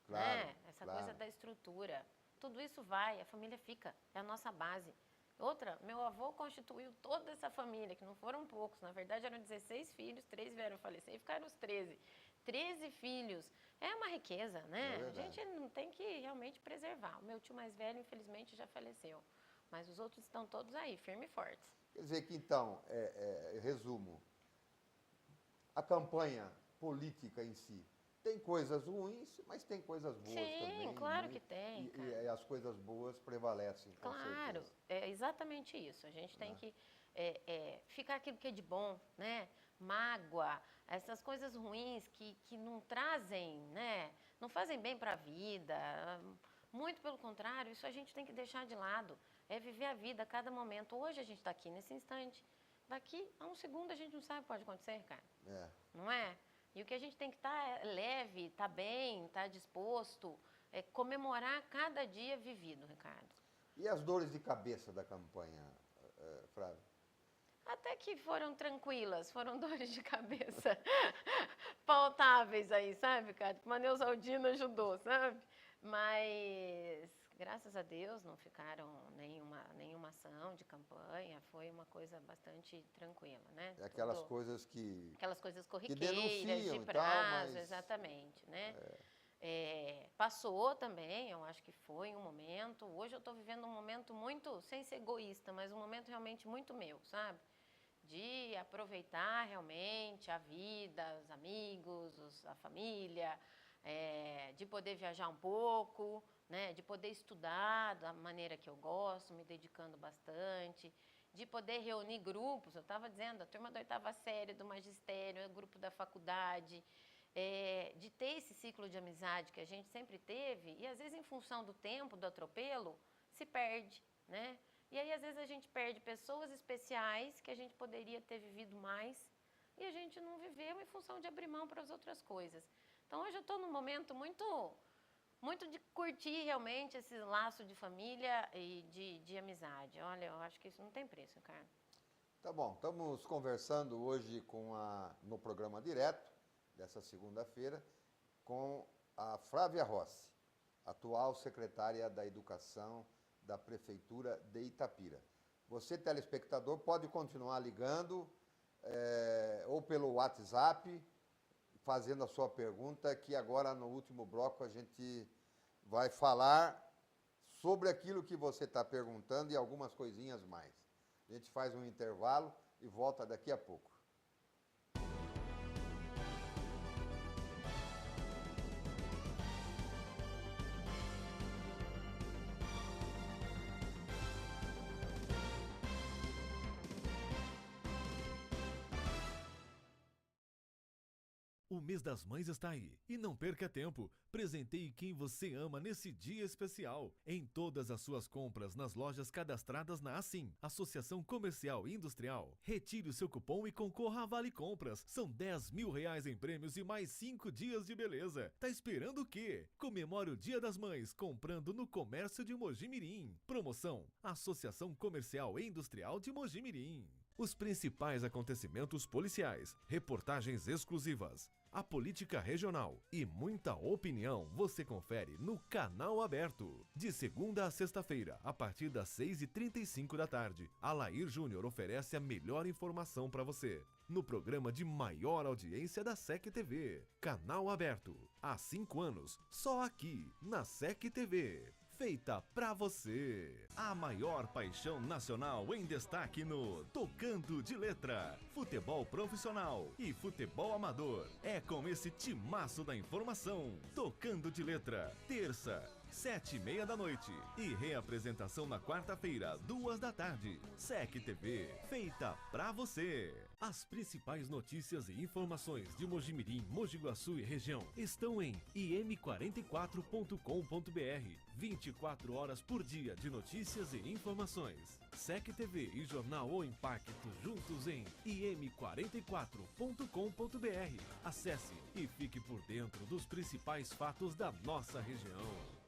Claro, né? Essa coisa da estrutura. Tudo isso vai, a família fica. É a nossa base. Outra, meu avô constituiu toda essa família, que não foram poucos. Na verdade, eram 16 filhos, 3 vieram falecer e ficaram os 13. 13 filhos. É uma riqueza, né? A gente não tem que realmente preservar. O meu tio mais velho, infelizmente, já faleceu. Mas os outros estão todos aí, firmes e fortes. Quer dizer que, então, resumo, a campanha política em si tem coisas ruins, mas tem coisas boas também. Sim, claro que tem. E as coisas boas prevalecem, com Claro, certeza. é exatamente isso. A gente tem que ficar aquilo que é de bom, né? Mágoa, essas coisas ruins que não trazem, né? Não fazem bem para a vida. Muito pelo contrário, isso a gente tem que deixar de lado. É viver a vida a cada momento. Hoje a gente está aqui nesse instante. Daqui a um segundo a gente não sabe o que pode acontecer, cara. Não é? E o que a gente tem que estar leve, estar bem, estar disposto, comemorar cada dia vivido, Ricardo. E as dores de cabeça da campanha, Flávia? Até que foram tranquilas, foram dores de cabeça pautáveis aí, sabe, Ricardo? Como a Neusaldina ajudou, sabe? Mas, graças a Deus, não ficaram nenhuma ação de campanha, foi uma coisa bastante tranquila, né? Aquelas coisas Aquelas coisas corriqueiras, denunciam de prazo, mas... exatamente, né? Passou também, eu acho que foi um momento. Hoje eu estou vivendo um momento muito, sem ser egoísta, mas um momento realmente muito meu, sabe? De aproveitar realmente a vida, os amigos, a família, de poder viajar um pouco, né? De poder estudar da maneira que eu gosto, me dedicando bastante, de poder reunir grupos. Eu estava dizendo, a turma da 8ª série, do magistério, o grupo da faculdade, de ter esse ciclo de amizade que a gente sempre teve, e às vezes em função do tempo, do atropelo, se perde, né? E aí às vezes a gente perde pessoas especiais que a gente poderia ter vivido mais e a gente não viveu em função de abrir mão para as outras coisas. Então hoje eu estou num momento muito de curtir realmente esse laço de família e de amizade. Olha, eu acho que isso não tem preço, Ricardo. Tá bom, estamos conversando hoje no programa direto, dessa segunda-feira, com a Flávia Rossi, atual secretária da Educação da Prefeitura de Itapira. Você, telespectador, pode continuar ligando ou pelo WhatsApp, fazendo a sua pergunta, que agora no último bloco a gente vai falar sobre aquilo que você está perguntando e algumas coisinhas mais. A gente faz um intervalo e volta daqui a pouco. O mês das mães está aí e não perca tempo. Presenteie quem você ama nesse dia especial. Em todas as suas compras nas lojas cadastradas na Assim, Associação Comercial e Industrial. Retire o seu cupom e concorra a Vale Compras. São R$10.000 em prêmios e mais 5 dias de beleza. Tá esperando o quê? Comemore o Dia das Mães comprando no Comércio de Mojimirim. Promoção: Associação Comercial e Industrial de Mojimirim. Os principais acontecimentos policiais, reportagens exclusivas, a política regional e muita opinião você confere no Canal Aberto. De segunda a sexta-feira, a partir das 6h35 da tarde, Alair Júnior oferece a melhor informação para você. No programa de maior audiência da SEC TV. Canal Aberto. Há 5 anos, só aqui, na SEC TV. Feita pra você. A maior paixão nacional em destaque no Tocando de Letra. Futebol profissional e futebol amador. É com esse timaço da informação. Tocando de Letra. Terça, 7h30 da noite. E reapresentação na quarta-feira, 2 da tarde. SEC TV. Feita pra você. As principais notícias e informações de Mojimirim, Mogi Guaçu e região estão em im44.com.br. 24 horas por dia de notícias e informações. SEC TV e Jornal O Impacto juntos em im44.com.br. Acesse e fique por dentro dos principais fatos da nossa região.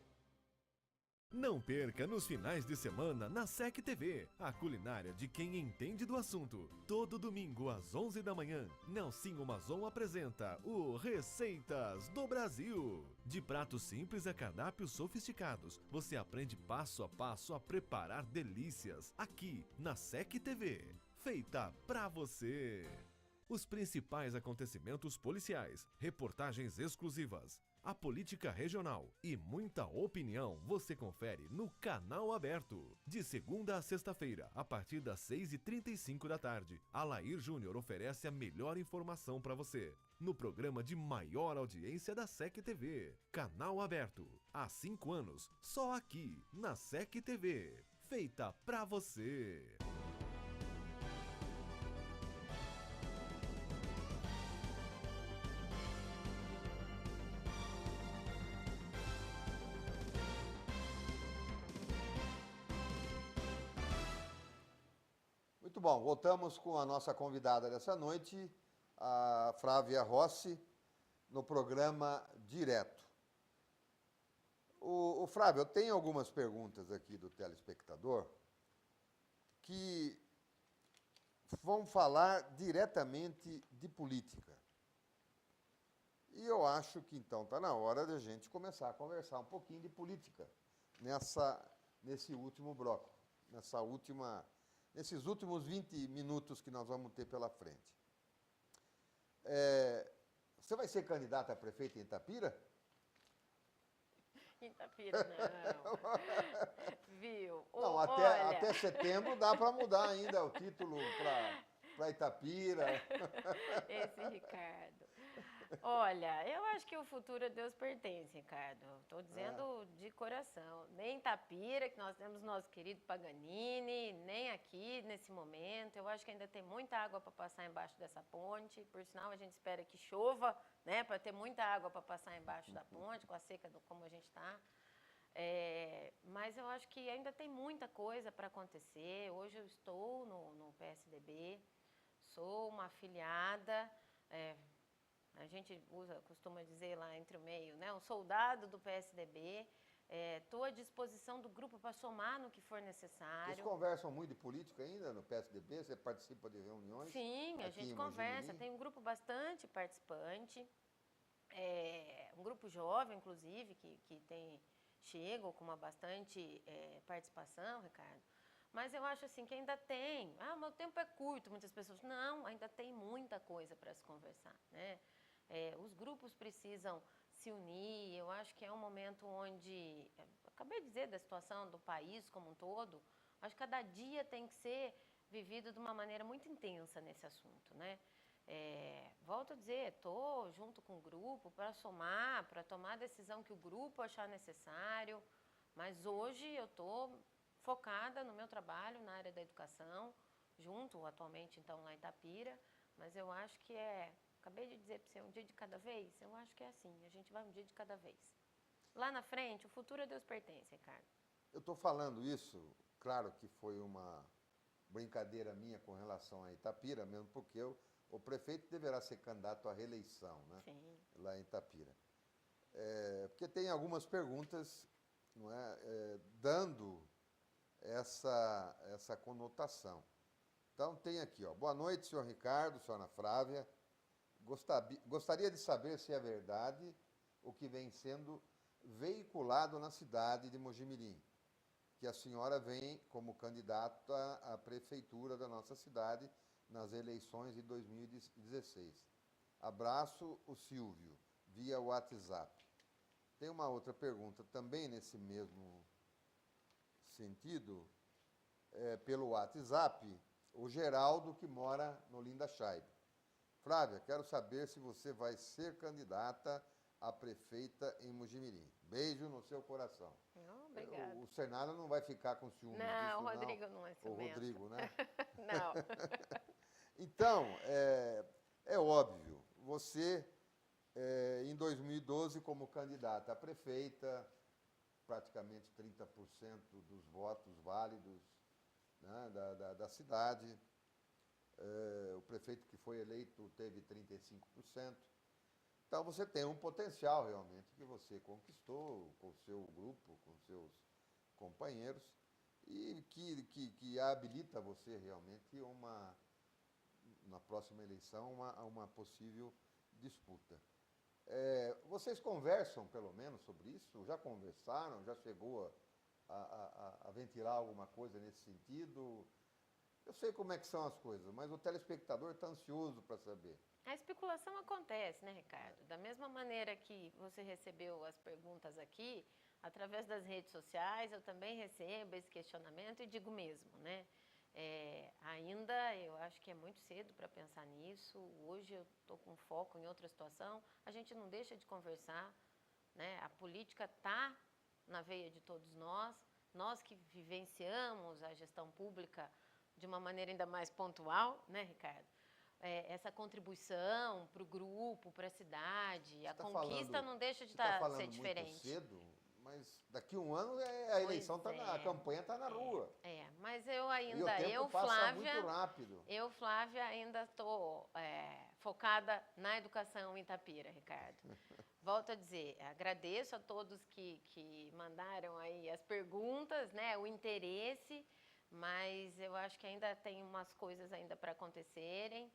Não perca nos finais de semana na SEC TV, a culinária de quem entende do assunto. Todo domingo às 11 da manhã, Nelsinho Mazon apresenta o Receitas do Brasil. De pratos simples a cardápios sofisticados, você aprende passo a passo a preparar delícias aqui na SEC TV. Feita pra você. Os principais acontecimentos policiais, reportagens exclusivas, a política regional e muita opinião você confere no Canal Aberto. De segunda a sexta-feira, a partir das 6h35 da tarde, Alair Júnior oferece a melhor informação para você. No programa de maior audiência da SEC TV. Canal Aberto. Há 5 anos, só aqui, na SEC TV. Feita pra você. Muito bom, voltamos com a nossa convidada dessa noite, a Flávia Rossi, no programa Direto. O Flávio, eu tenho algumas perguntas aqui do telespectador que vão falar diretamente de política. E eu acho que então está na hora de a gente começar a conversar um pouquinho de política nesse último bloco, nesses últimos 20 minutos que nós vamos ter pela frente. Você vai ser candidata a prefeita em Itapira? Itapira, não. Viu? Não, até setembro dá para mudar ainda o título para Itapira. Esse Ricardo. Olha, eu acho que o futuro a Deus pertence, Ricardo. Estou dizendo de coração. Nem Itapira, que nós temos nosso querido Paganini, nem aqui nesse momento. Eu acho que ainda tem muita água para passar embaixo dessa ponte. Por sinal, a gente espera que chova, né, para ter muita água para passar embaixo da ponte, com a seca como a gente está. Mas eu acho que ainda tem muita coisa para acontecer. Hoje eu estou no PSDB, sou uma afiliada. A gente costuma dizer lá entre o meio, né, um soldado do PSDB. Estou à disposição do grupo para somar no que for necessário. Vocês conversam muito de política ainda no PSDB? Você participa de reuniões? Sim, a gente conversa. Tem um grupo bastante participante, um grupo jovem, inclusive, que chegam com uma bastante participação, Ricardo. Mas eu acho assim que ainda tem. O meu tempo é curto, muitas pessoas. Não, ainda tem muita coisa para se conversar, né? Os grupos precisam se unir. Eu acho que é um momento onde, acabei de dizer da situação do país como um todo, acho que cada dia tem que ser vivido de uma maneira muito intensa nesse assunto, né? Volto a dizer, estou junto com o grupo para somar, para tomar a decisão que o grupo achar necessário, mas hoje eu estou focada no meu trabalho na área da educação, junto atualmente então lá em Itapira, mas eu acho que acabei de dizer para você, um dia de cada vez, eu acho que é assim, a gente vai um dia de cada vez. Lá na frente, o futuro a Deus pertence, Ricardo. Eu estou falando isso, claro que foi uma brincadeira minha com relação a Itapira, mesmo porque o prefeito deverá ser candidato à reeleição, né? Sim. Lá em Itapira. Porque tem algumas perguntas, não é, dando essa conotação. Então tem aqui, ó, boa noite, senhor Ricardo, senhora Flávia. Gostaria de saber se é verdade o que vem sendo veiculado na cidade de Mojimirim, que a senhora vem como candidata à prefeitura da nossa cidade nas eleições de 2016. Abraço, o Silvio, via WhatsApp. Tem uma outra pergunta também nesse mesmo sentido, pelo WhatsApp, o Geraldo, que mora no Lindachaib. Flávia, quero saber se você vai ser candidata a prefeita em Mojimirim. Beijo no seu coração. Obrigada. O Senado não vai ficar com ciúme disso, não. O Rodrigo não é ciumento. O Rodrigo, né? Não. Então, é óbvio, você, em 2012, como candidata a prefeita, praticamente 30% dos votos válidos, né, da cidade. O prefeito que foi eleito teve 35%. Então, você tem um potencial, realmente, que você conquistou com o seu grupo, com seus companheiros, e que habilita você, realmente, na próxima eleição, uma possível disputa. Vocês conversam, pelo menos, sobre isso? Já conversaram? Já chegou a ventilar alguma coisa nesse sentido? Eu sei como é que são as coisas, mas o telespectador está ansioso para saber. A especulação acontece, né, Ricardo? Da mesma maneira que você recebeu as perguntas aqui, através das redes sociais, eu também recebo esse questionamento e digo mesmo, né? Ainda eu acho que é muito cedo para pensar nisso. Hoje eu estou com foco em outra situação. A gente não deixa de conversar, né? A política está na veia de todos nós. Nós que vivenciamos a gestão pública de uma maneira ainda mais pontual, né, Ricardo? Essa contribuição para o grupo, para a cidade, a conquista não deixa de ser diferente. Muito cedo, mas daqui a um ano a eleição a campanha está na rua. Mas eu ainda, e o tempo passa muito rápido. Flávia, ainda estou focada na educação em Itapira, Ricardo. Volto a dizer, agradeço a todos que mandaram aí as perguntas, né, o interesse, mas eu acho que ainda tem umas coisas ainda para acontecerem.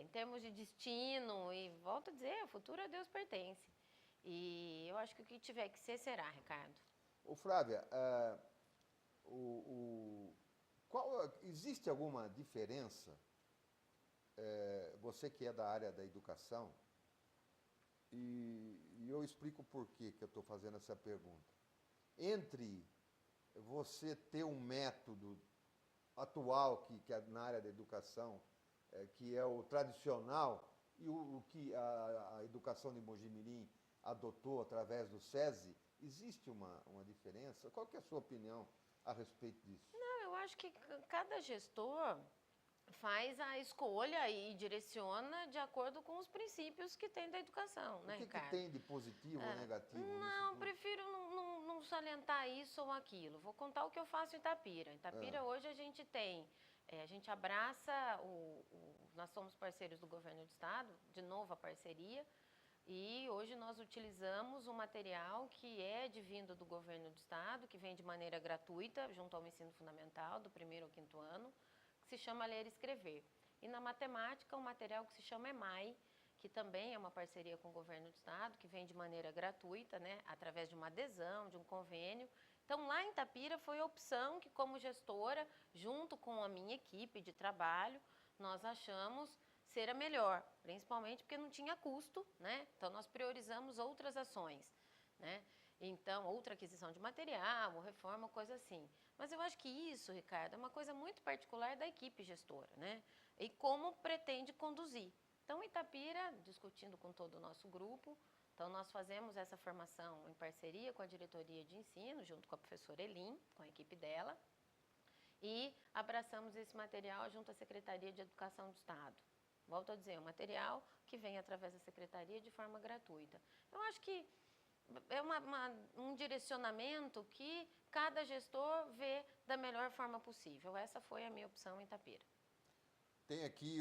Em termos de destino, e volto a dizer, o futuro a Deus pertence. E eu acho que o que tiver que ser, será, Ricardo. Flávia, existe alguma diferença, você que é da área da educação, e eu explico por que eu estou fazendo essa pergunta, entre você ter um método atual que na área da educação que é o tradicional, e o que a educação de Mojimirim adotou através do SESI, existe uma diferença? Qual que é a sua opinião a respeito disso? Não, eu acho que cada gestor faz a escolha e direciona de acordo com os princípios que tem da educação, né, O que Ricardo? tem de positivo ou negativo nisso Não, tudo? prefiro não salientar isso ou aquilo. Vou contar o que eu faço em Itapira. Em Itapira, hoje, a gente tem, a gente abraça, nós somos parceiros do governo do estado, de novo a parceria, e hoje nós utilizamos um material que é advindo do governo do estado, que vem de maneira gratuita, junto ao ensino fundamental, do 1º ao 5º ano, que se chama Ler e Escrever. E na matemática, um material que se chama EMAI, que também é uma parceria com o governo do estado, que vem de maneira gratuita, né, através de uma adesão, de um convênio. Então, lá em Itapira foi a opção que, como gestora, junto com a minha equipe de trabalho, nós achamos ser a melhor, principalmente porque não tinha custo, né? Então, nós priorizamos outras ações, né? Então, outra aquisição de material, ou reforma, coisa assim. Mas eu acho que isso, Ricardo, é uma coisa muito particular da equipe gestora, né? E como pretende conduzir. Então, Itapira, discutindo com todo o nosso grupo, então nós fazemos essa formação em parceria com a diretoria de ensino, junto com a professora Elim, com a equipe dela, e abraçamos esse material junto à Secretaria de Educação do Estado. Volto a dizer, um material que vem através da Secretaria de forma gratuita. Eu acho que é um direcionamento que cada gestor vê da melhor forma possível. Essa foi a minha opção em Itapira. Tem aqui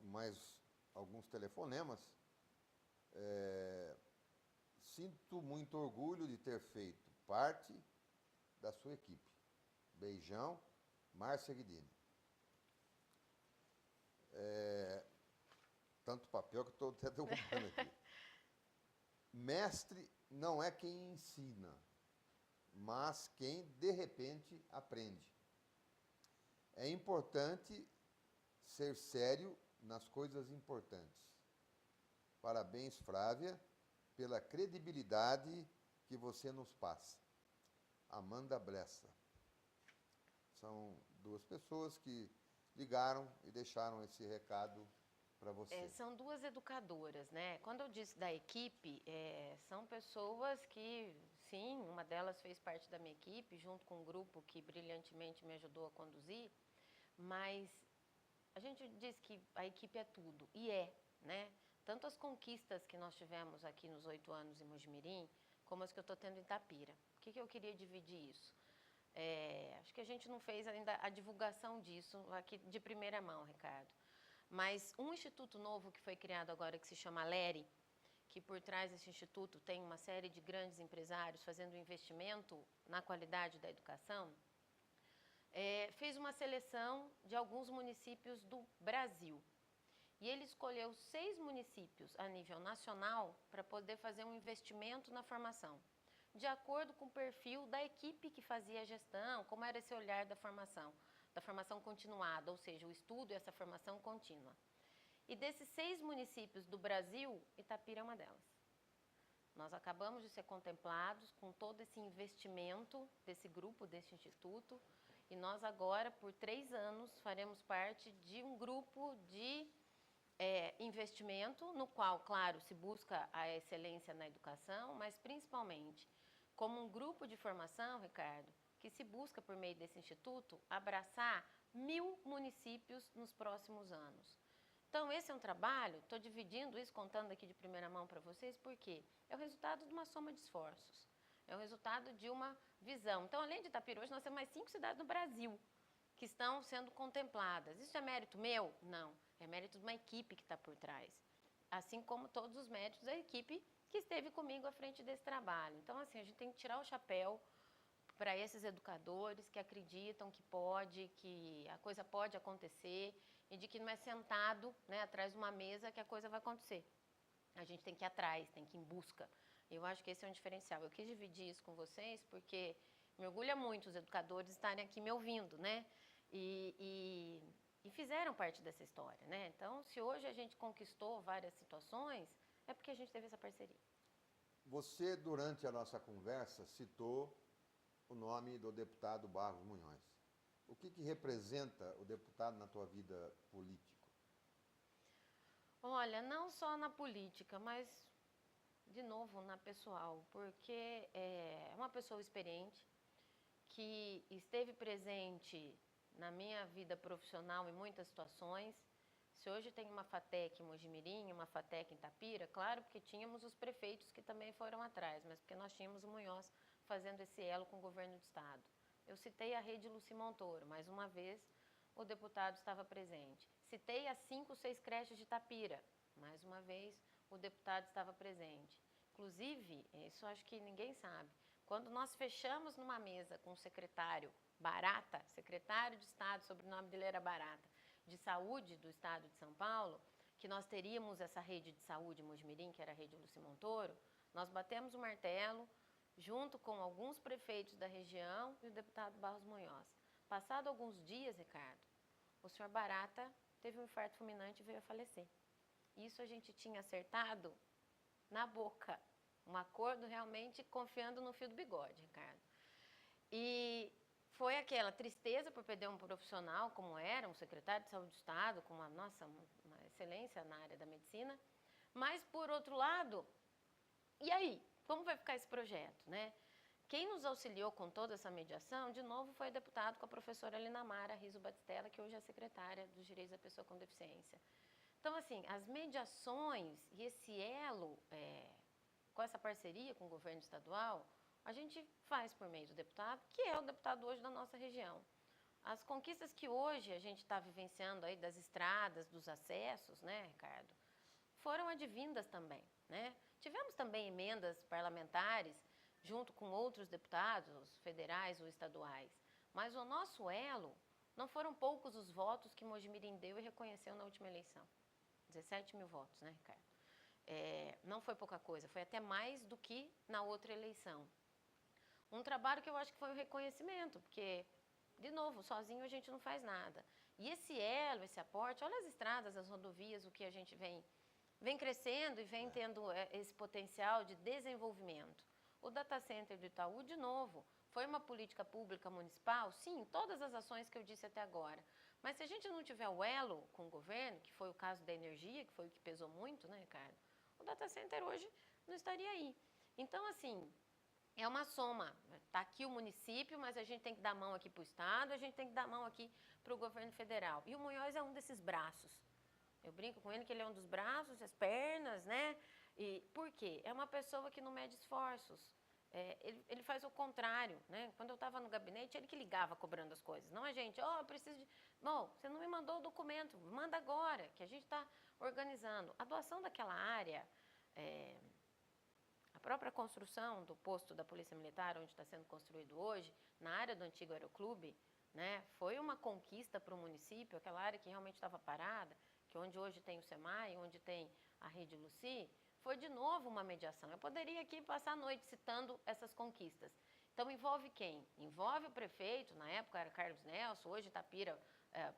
mais alguns telefonemas. Sinto muito orgulho de ter feito parte da sua equipe. Beijão, Márcia Guidini. Tanto papel que estou até derrubando aqui. Mestre não é quem ensina, mas quem, de repente, aprende. É importante ser sério nas coisas importantes. Parabéns, Flávia, pela credibilidade que você nos passa. Amanda Bressa. São duas pessoas que ligaram e deixaram esse recado para você. São duas educadoras, né? Quando eu disse da equipe, são pessoas que, sim, uma delas fez parte da minha equipe, junto com um grupo que brilhantemente me ajudou a conduzir, mas a gente diz que a equipe é tudo, e né? Tanto as conquistas que nós tivemos aqui nos 8 anos em Mojimirim, como as que eu estou tendo em Itapira. Por que eu queria dividir isso? Acho que a gente não fez ainda a divulgação disso aqui de primeira mão, Ricardo. Mas um instituto novo que foi criado agora, que se chama LERE, que por trás desse instituto tem uma série de grandes empresários fazendo investimento na qualidade da educação, fez uma seleção de alguns municípios do Brasil. E ele escolheu 6 municípios a nível nacional para poder fazer um investimento na formação, de acordo com o perfil da equipe que fazia a gestão, como era esse olhar da formação continuada, ou seja, o estudo e essa formação contínua. E desses 6 municípios do Brasil, Itapira é uma delas. Nós acabamos de ser contemplados com todo esse investimento desse grupo, desse instituto, e nós agora, por 3 anos, faremos parte de um grupo de investimento, no qual, claro, se busca a excelência na educação, mas principalmente como um grupo de formação, Ricardo, que se busca, por meio desse instituto, abraçar 1000 municípios nos próximos anos. Então, esse é um trabalho, estou dividindo isso, contando aqui de primeira mão para vocês, porque é o resultado de uma soma de esforços, é o resultado de uma visão. Então, além de Itapira, hoje nós temos mais 5 cidades no Brasil que estão sendo contempladas. Isso é mérito meu? Não. É mérito de uma equipe que está por trás. Assim como todos os méritos da equipe que esteve comigo à frente desse trabalho. Então, assim, a gente tem que tirar o chapéu para esses educadores que acreditam que pode, que a coisa pode acontecer e de que não é sentado, né, atrás de uma mesa que a coisa vai acontecer. A gente tem que ir atrás, tem que ir em busca. Eu acho que esse é um diferencial. Eu quis dividir isso com vocês porque me orgulha muito os educadores estarem aqui me ouvindo, né? E fizeram parte dessa história, né? Então, se hoje a gente conquistou várias situações, é porque a gente teve essa parceria. Você, durante a nossa conversa, citou o nome do deputado Barros Munhoz. O que representa o deputado na tua vida política? Olha, não só na política, mas, de novo, na pessoal, porque é uma pessoa experiente que esteve presente na minha vida profissional em muitas situações. Se hoje tem uma FATEC em Mojimirim, uma FATEC em Itapira, claro, porque tínhamos os prefeitos que também foram atrás, mas porque nós tínhamos o Munhoz fazendo esse elo com o governo do estado. Eu citei a rede Luci Montoro, mais uma vez o deputado estava presente. Citei as 5, 6 creches de Itapira, mais uma vez o deputado estava presente. Inclusive, isso acho que ninguém sabe, quando nós fechamos numa mesa com o secretário Barata, secretário de Estado, o sobrenome dele era Barata, de saúde do estado de São Paulo, que nós teríamos essa rede de saúde em Mojimirim, que era a rede Luci Montoro, nós batemos o martelo, junto com alguns prefeitos da região e o deputado Barros Munhoz. Passado alguns dias, Ricardo, o senhor Barata teve um infarto fulminante e veio a falecer. Isso a gente tinha acertado na boca, um acordo realmente confiando no fio do bigode, Ricardo. E foi aquela tristeza por perder um profissional como era, um secretário de saúde do estado, com uma excelência na área da medicina, mas, por outro lado, e aí? Como vai ficar esse projeto, né? Quem nos auxiliou com toda essa mediação, de novo, foi o deputado com a professora Linamara Riso Batistella, que hoje é secretária dos Direitos da Pessoa com Deficiência. Então, assim, as mediações e esse elo com essa parceria com o governo estadual, a gente faz por meio do deputado, que é o deputado hoje da nossa região. As conquistas que hoje a gente está vivenciando aí das estradas, dos acessos, né, Ricardo, foram advindas também, né? Tivemos também emendas parlamentares, junto com outros deputados federais ou estaduais, mas o nosso elo, não foram poucos os votos que Mojimirim deu e reconheceu na última eleição. 17 mil votos, né, Ricardo? Não foi pouca coisa, foi até mais do que na outra eleição. Um trabalho que eu acho que foi um reconhecimento, porque, de novo, sozinho a gente não faz nada. E esse elo, esse aporte, olha as estradas, as rodovias, o que a gente vem crescendo e vem tendo esse potencial de desenvolvimento. O data center do Itaú, de novo, foi uma política pública municipal? Sim, todas as ações que eu disse até agora. Mas se a gente não tiver o elo com o governo, que foi o caso da energia, que foi o que pesou muito, né, Ricardo? O data center hoje não estaria aí. Então, assim, é uma soma. Está aqui o município, mas a gente tem que dar mão aqui para o Estado, a gente tem que dar mão aqui para o governo federal. E o Munhoz é um desses braços. Eu brinco com ele que ele é um dos braços, as pernas, né? E por quê? É uma pessoa que não mede esforços. Ele faz o contrário, né? Quando eu estava no gabinete, ele que ligava cobrando as coisas. Não a gente, eu preciso de... Bom, você não me mandou o documento, manda agora, que a gente está organizando. A doação daquela área, a própria construção do posto da Polícia Militar, onde está sendo construído hoje, na área do antigo Aeroclube, né? Foi uma conquista para o município, aquela área que realmente estava parada, que onde hoje tem o SEMAI, onde tem a Rede Luci, foi de novo uma mediação. Eu poderia aqui passar a noite citando essas conquistas. Então, envolve quem? Envolve o prefeito, na época era Carlos Nelson, hoje Itapira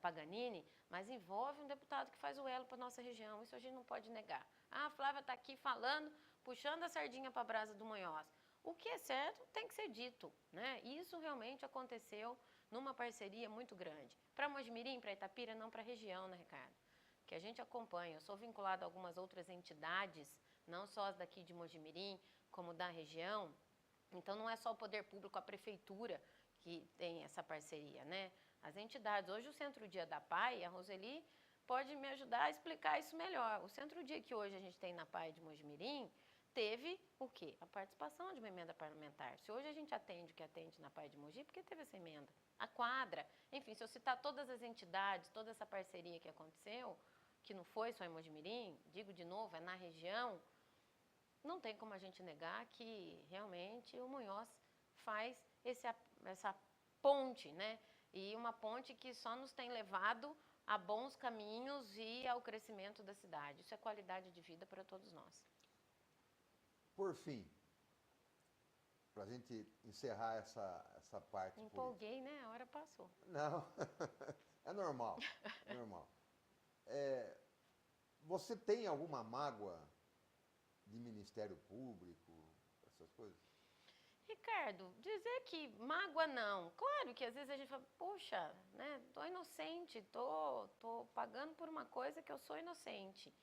Paganini, mas envolve um deputado que faz o elo para a nossa região, isso a gente não pode negar. A Flávia está aqui falando, puxando a sardinha para a brasa do Munhoz. O que é certo tem que ser dito, né? Isso realmente aconteceu numa parceria muito grande. Para Mojimirim, para Itapira, não para a região, né, Ricardo? Que a gente acompanha. Eu sou vinculada a algumas outras entidades, não só as daqui de Mojimirim, como da região. Então, não é só o poder público, a prefeitura, que tem essa parceria, né? As entidades. Hoje, o Centro-Dia da PAI, a Roseli pode me ajudar a explicar isso melhor. O Centro-Dia que hoje a gente tem na PAI de Mojimirim teve o quê? A participação de uma emenda parlamentar. Se hoje a gente atende o que atende na PAI de Mogi, porque teve essa emenda. A quadra, enfim, se eu citar todas as entidades, toda essa parceria que aconteceu, que não foi só em Mojimirim, digo de novo, é na região, não tem como a gente negar que realmente o Munhoz faz essa ponte, né? E uma ponte que só nos tem levado a bons caminhos e ao crescimento da cidade. Isso é qualidade de vida para todos nós. Por fim, para a gente encerrar essa parte. Empolguei, né? A hora passou. Não, é normal, é normal. Você tem alguma mágoa de Ministério Público, essas coisas? Ricardo, dizer que mágoa não. Claro que às vezes a gente fala, poxa, né, tô inocente, tô pagando por uma coisa que eu sou inocente.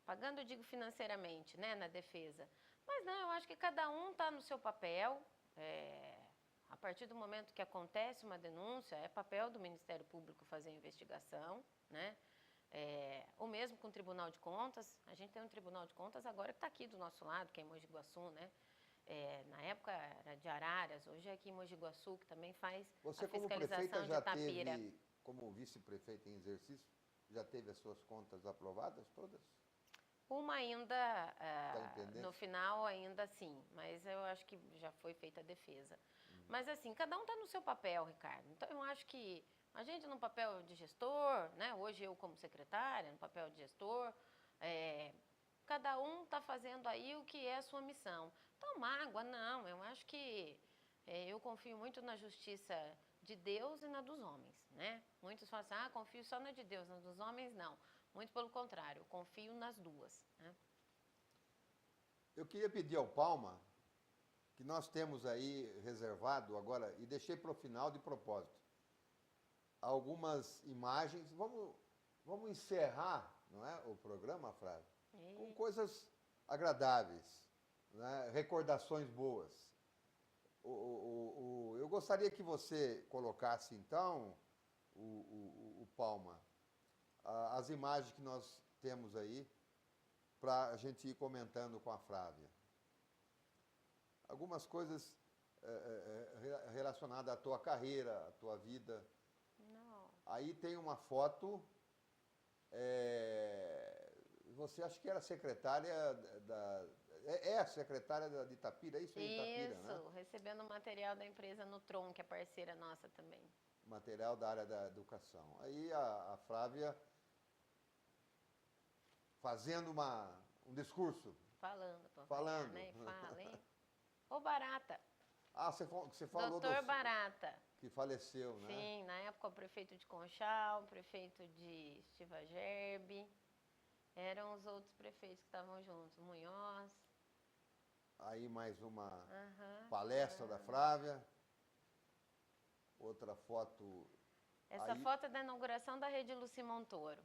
Pagando, eu digo financeiramente, né, na defesa. Mas não, eu acho que cada um está no seu papel. A partir do momento que acontece uma denúncia, é papel do Ministério Público fazer a investigação, né? O mesmo com o Tribunal de Contas. A gente tem um Tribunal de Contas agora que está aqui do nosso lado, que é em Mogi Guaçu, né? Na época era de Araras, hoje é aqui em Mogi Guaçu, que também faz Você, a como fiscalização prefeita, de já Itapira. teve, como vice-prefeita em exercício, já teve as suas contas aprovadas todas? Uma ainda, Da intendência? no final ainda sim, mas eu acho que já foi feita a defesa. Mas assim, cada um está no seu papel, Ricardo. Então eu acho que a gente no papel de gestor, né? Hoje eu como secretária, no papel de gestor, cada um está fazendo aí o que é a sua missão. Então mágoa, não, eu acho que eu confio muito na justiça de Deus e na dos homens, né? Muitos falam assim, confio só na de Deus, na dos homens não. Muito pelo contrário, eu confio nas duas, né? Eu queria pedir ao Palma, que nós temos aí reservado agora, e deixei para o final de propósito, algumas imagens. Vamos encerrar, não é, o programa, Flávio, com coisas agradáveis, né, recordações boas. Eu gostaria que você colocasse, então, o Palma, as imagens que nós temos aí, para a gente ir comentando com a Flávia. Algumas coisas relacionadas à tua carreira, à tua vida. Não. Aí tem uma foto, você acha que era secretária a secretária de Itapira, isso é Itapira, né? Isso, recebendo material da empresa Nutron, que é parceira nossa também. Material da área da educação. Aí a Flávia fazendo um discurso. Falando. Né? Fala, hein? Ô Barata. Você falou Doutor Barata. Que faleceu, né? Sim, na época o prefeito de Conchal, o prefeito de Estiva Gerbe, eram os outros prefeitos que estavam juntos, Munhoz. Aí mais uma palestra da Flávia. Outra foto. Essa foto é da inauguração da Rede Luci Montoro,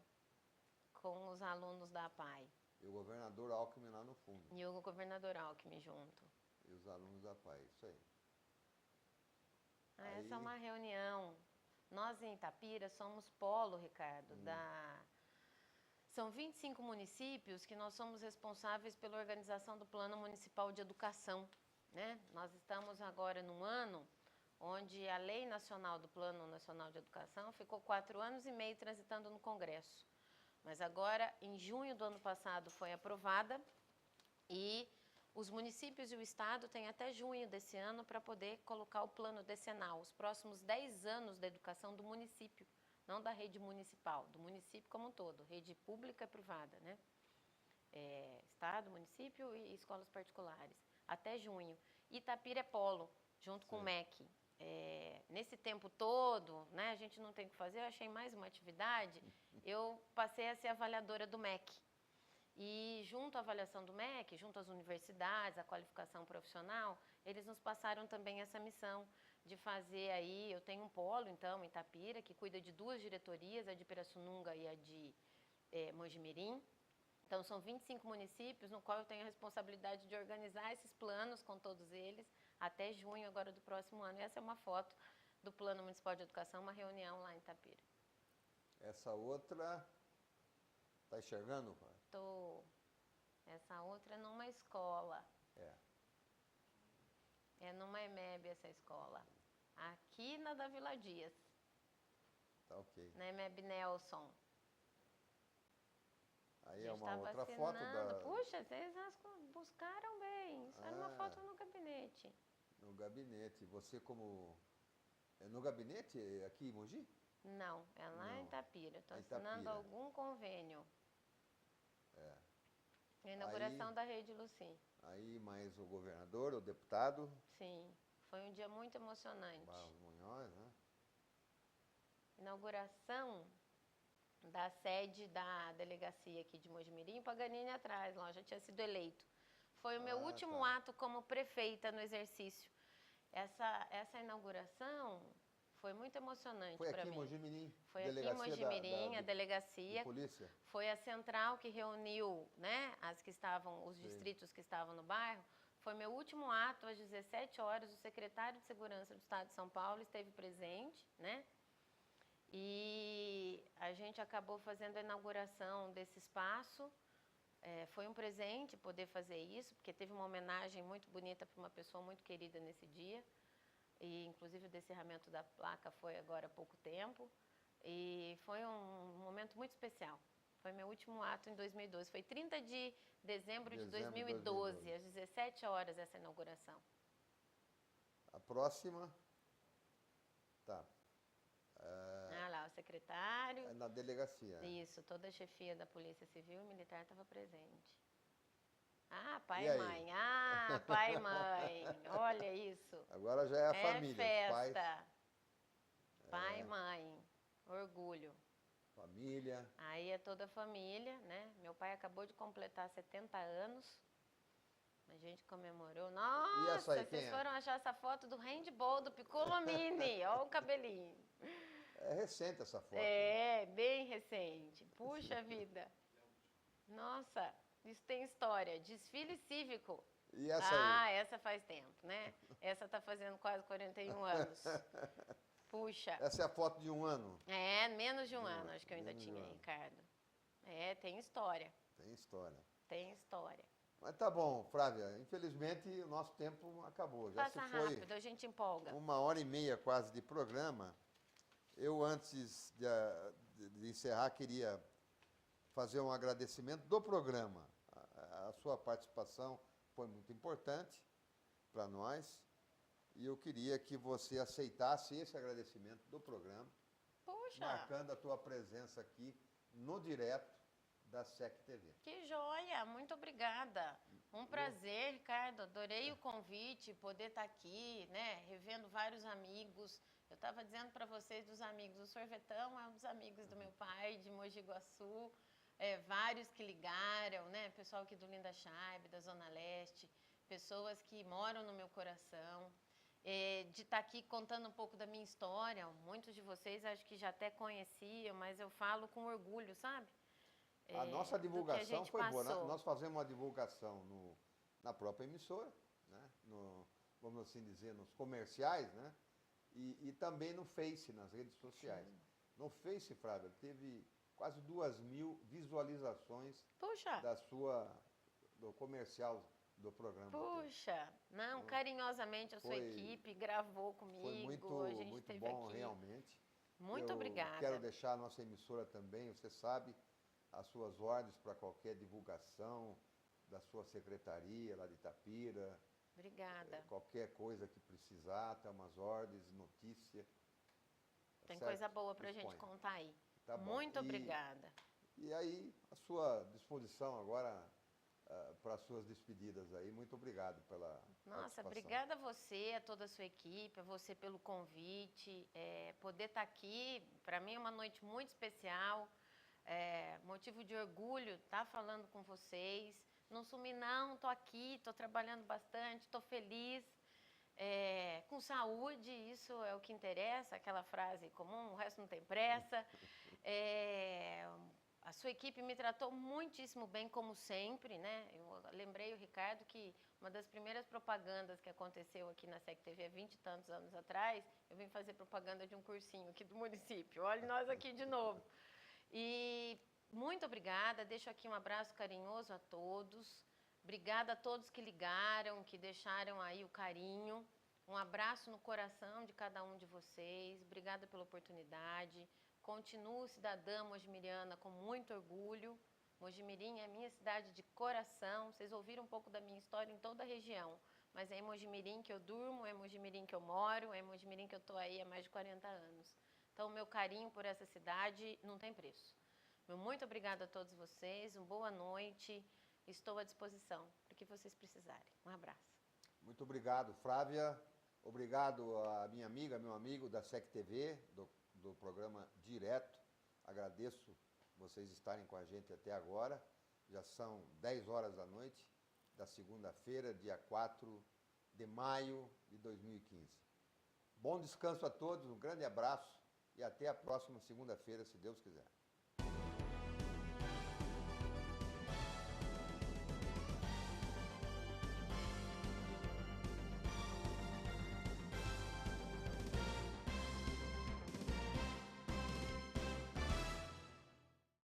com os alunos da APAE. E o governador Alckmin lá no fundo. E o governador Alckmin junto. E os alunos da APAE, isso aí. Essa é uma reunião. Nós em Itapira somos polo, Ricardo, São 25 municípios que nós somos responsáveis pela organização do Plano Municipal de Educação, né? Nós estamos agora num ano onde a Lei Nacional do Plano Nacional de Educação ficou 4 anos e meio transitando no Congresso. Mas agora, em junho do ano passado, foi aprovada e os municípios e o Estado têm até junho desse ano para poder colocar o plano decenal, os próximos 10 anos da educação do município, não da rede municipal, do município como um todo, rede pública e privada, né? Estado, município e escolas particulares, até junho. Itapira é polo, junto com o MEC. Nesse tempo todo, né, a gente não tem o que fazer, eu achei mais uma atividade, eu passei a ser avaliadora do MEC. E junto à avaliação do MEC, junto às universidades, à qualificação profissional, eles nos passaram também essa missão de fazer aí, eu tenho um polo, então, em Itapira, que cuida de 2 diretorias, a de Pirassununga e a de Mojimirim. Então, são 25 municípios, no qual eu tenho a responsabilidade de organizar esses planos com todos eles, até junho agora do próximo ano. E essa é uma foto do Plano Municipal de Educação, uma reunião lá em Itapira. Essa outra, está enxergando, pai? Tô. Essa outra é numa escola. É numa EMEB essa escola. Aqui na da Vila Dias. Tá ok. Na EMEB Nelson. Aí é uma outra foto da... Puxa, vocês buscaram bem. Isso era uma foto no gabinete. No gabinete. Você como... É no gabinete aqui em Mogi? Não, é lá em Itapira. Estou Itapira. assinando algum convênio. A inauguração da Rede Luci. Aí mais o governador, o deputado. Sim, foi um dia muito emocionante. Barros Munhoz, né? Inauguração da sede da delegacia aqui de Mojimirim, Paganini atrás, lá já tinha sido eleito. Foi o meu último ato como prefeita no exercício. essa inauguração foi muito emocionante Foi para aqui em mim. Mojimirim? Foi aqui em Mojimirim, a de delegacia. polícia? Foi a central que reuniu, né, os distritos que estavam no bairro. Foi meu último ato, às 17 horas, o secretário de Segurança do Estado de São Paulo esteve presente, né? E a gente acabou fazendo a inauguração desse espaço. Foi um presente poder fazer isso, porque teve uma homenagem muito bonita para uma pessoa muito querida nesse dia. E, inclusive, o descerramento da placa foi agora há pouco tempo. E foi um momento muito especial. Foi meu último ato em 2012. Foi 30 de dezembro de 2012, às 17 horas, essa inauguração. A próxima? Tá. Ah lá, o secretário. É na delegacia. Isso, toda a chefia da Polícia Civil e Militar estava presente. Ah, pai E e aí? mãe. Ah, pai e mãe. Olha isso. Agora já é a É família. festa. Os pais, Pai e mãe. Orgulho. família. Aí é toda a família, né? Meu pai acabou de completar 70 anos. A gente comemorou. E essa aí, Nossa, quem vocês é? foram achar essa foto do handball do Piccolomini. Olha o cabelinho. É recente essa foto. É, bem recente. Puxa vida. Nossa, isso tem história. Desfile cívico. E essa aí? Essa faz tempo, né? Essa tá fazendo quase 41 anos. Puxa. Essa é a foto de um ano. Menos de um ano, acho que eu ainda menos de um tinha, ano. Ricardo. Tem história. Tem história. Tem história. Mas tá bom, Flávia. Infelizmente, o nosso tempo acabou. Já Passa se foi rápido, a gente empolga. 1h30 quase de programa. Eu, antes de encerrar, queria fazer um agradecimento do programa. A sua participação foi muito importante para nós. E eu queria que você aceitasse esse agradecimento do programa, Puxa, marcando a tua presença aqui no direto da SEC TV. que joia! Muito obrigada. Um prazer, Ricardo. Adorei o convite, poder estar aqui, né? Revendo vários amigos. Eu estava dizendo para vocês dos amigos. O Sorvetão é um dos amigos do meu pai, de Mogi Guaçu. Vários que ligaram, né? Pessoal aqui do Linda Chaib, da Zona Leste. Pessoas que moram no meu coração. De estar aqui contando um pouco da minha história. Muitos de vocês acho que já até conheciam, mas eu falo com orgulho, sabe? A nossa divulgação foi boa. Passou. Nós fazemos uma divulgação na própria emissora, né? Vamos assim dizer, nos comerciais, né? E também no Face, nas redes sociais. Sim. No Face, Flávia, teve quase 2.000 visualizações Puxa! do comercial do programa. Puxa! Não, carinhosamente a sua equipe gravou comigo. Foi a gente muito esteve bom, aqui. realmente. Muito obrigada. Quero deixar a nossa emissora também, você sabe, as suas ordens para qualquer divulgação da sua secretaria lá de Itapira. Obrigada. Qualquer coisa que precisar, tá umas ordens, notícia. Tem certo? coisa boa pra gente Disponha. contar aí. Tá bom. Muito obrigada. E aí, a sua disposição agora para as suas despedidas aí. Muito obrigado pela Nossa, participação. obrigada a você, a toda a sua equipe, a você pelo convite. Poder estar aqui, para mim é uma noite muito especial. Motivo de orgulho estar falando com vocês. Não sumi não, estou aqui, estou trabalhando bastante, estou feliz. Com saúde, isso é o que interessa, aquela frase comum, o resto não tem pressa. A sua equipe me tratou muitíssimo bem, como sempre, né? Eu lembrei o Ricardo que uma das primeiras propagandas que aconteceu aqui na SEC TV há 20 e tantos anos atrás, eu vim fazer propaganda de um cursinho aqui do município. Olha nós aqui de novo. E muito obrigada, deixo aqui um abraço carinhoso a todos. Obrigada a todos que ligaram, que deixaram aí o carinho. Um abraço no coração de cada um de vocês. Obrigada pela oportunidade. Continuo cidadã mojimiriana com muito orgulho. Mojimirim é a minha cidade de coração. Vocês ouviram um pouco da minha história em toda a região. Mas é em Mojimirim que eu durmo, é em Mojimirim que eu moro, é em Mojimirim que eu estou aí há mais de 40 anos. Então, o meu carinho por essa cidade não tem preço. Meu muito obrigada a todos vocês. Uma boa noite. Estou à disposição para o que vocês precisarem. Um abraço. Muito obrigado, Flávia. Obrigado a minha amiga, meu amigo da SEC TV, do programa Direto. Agradeço vocês estarem com a gente até agora. Já são 10 horas da noite da segunda-feira, dia 4 de maio de 2015. Bom descanso a todos, um grande abraço e até a próxima segunda-feira, se Deus quiser.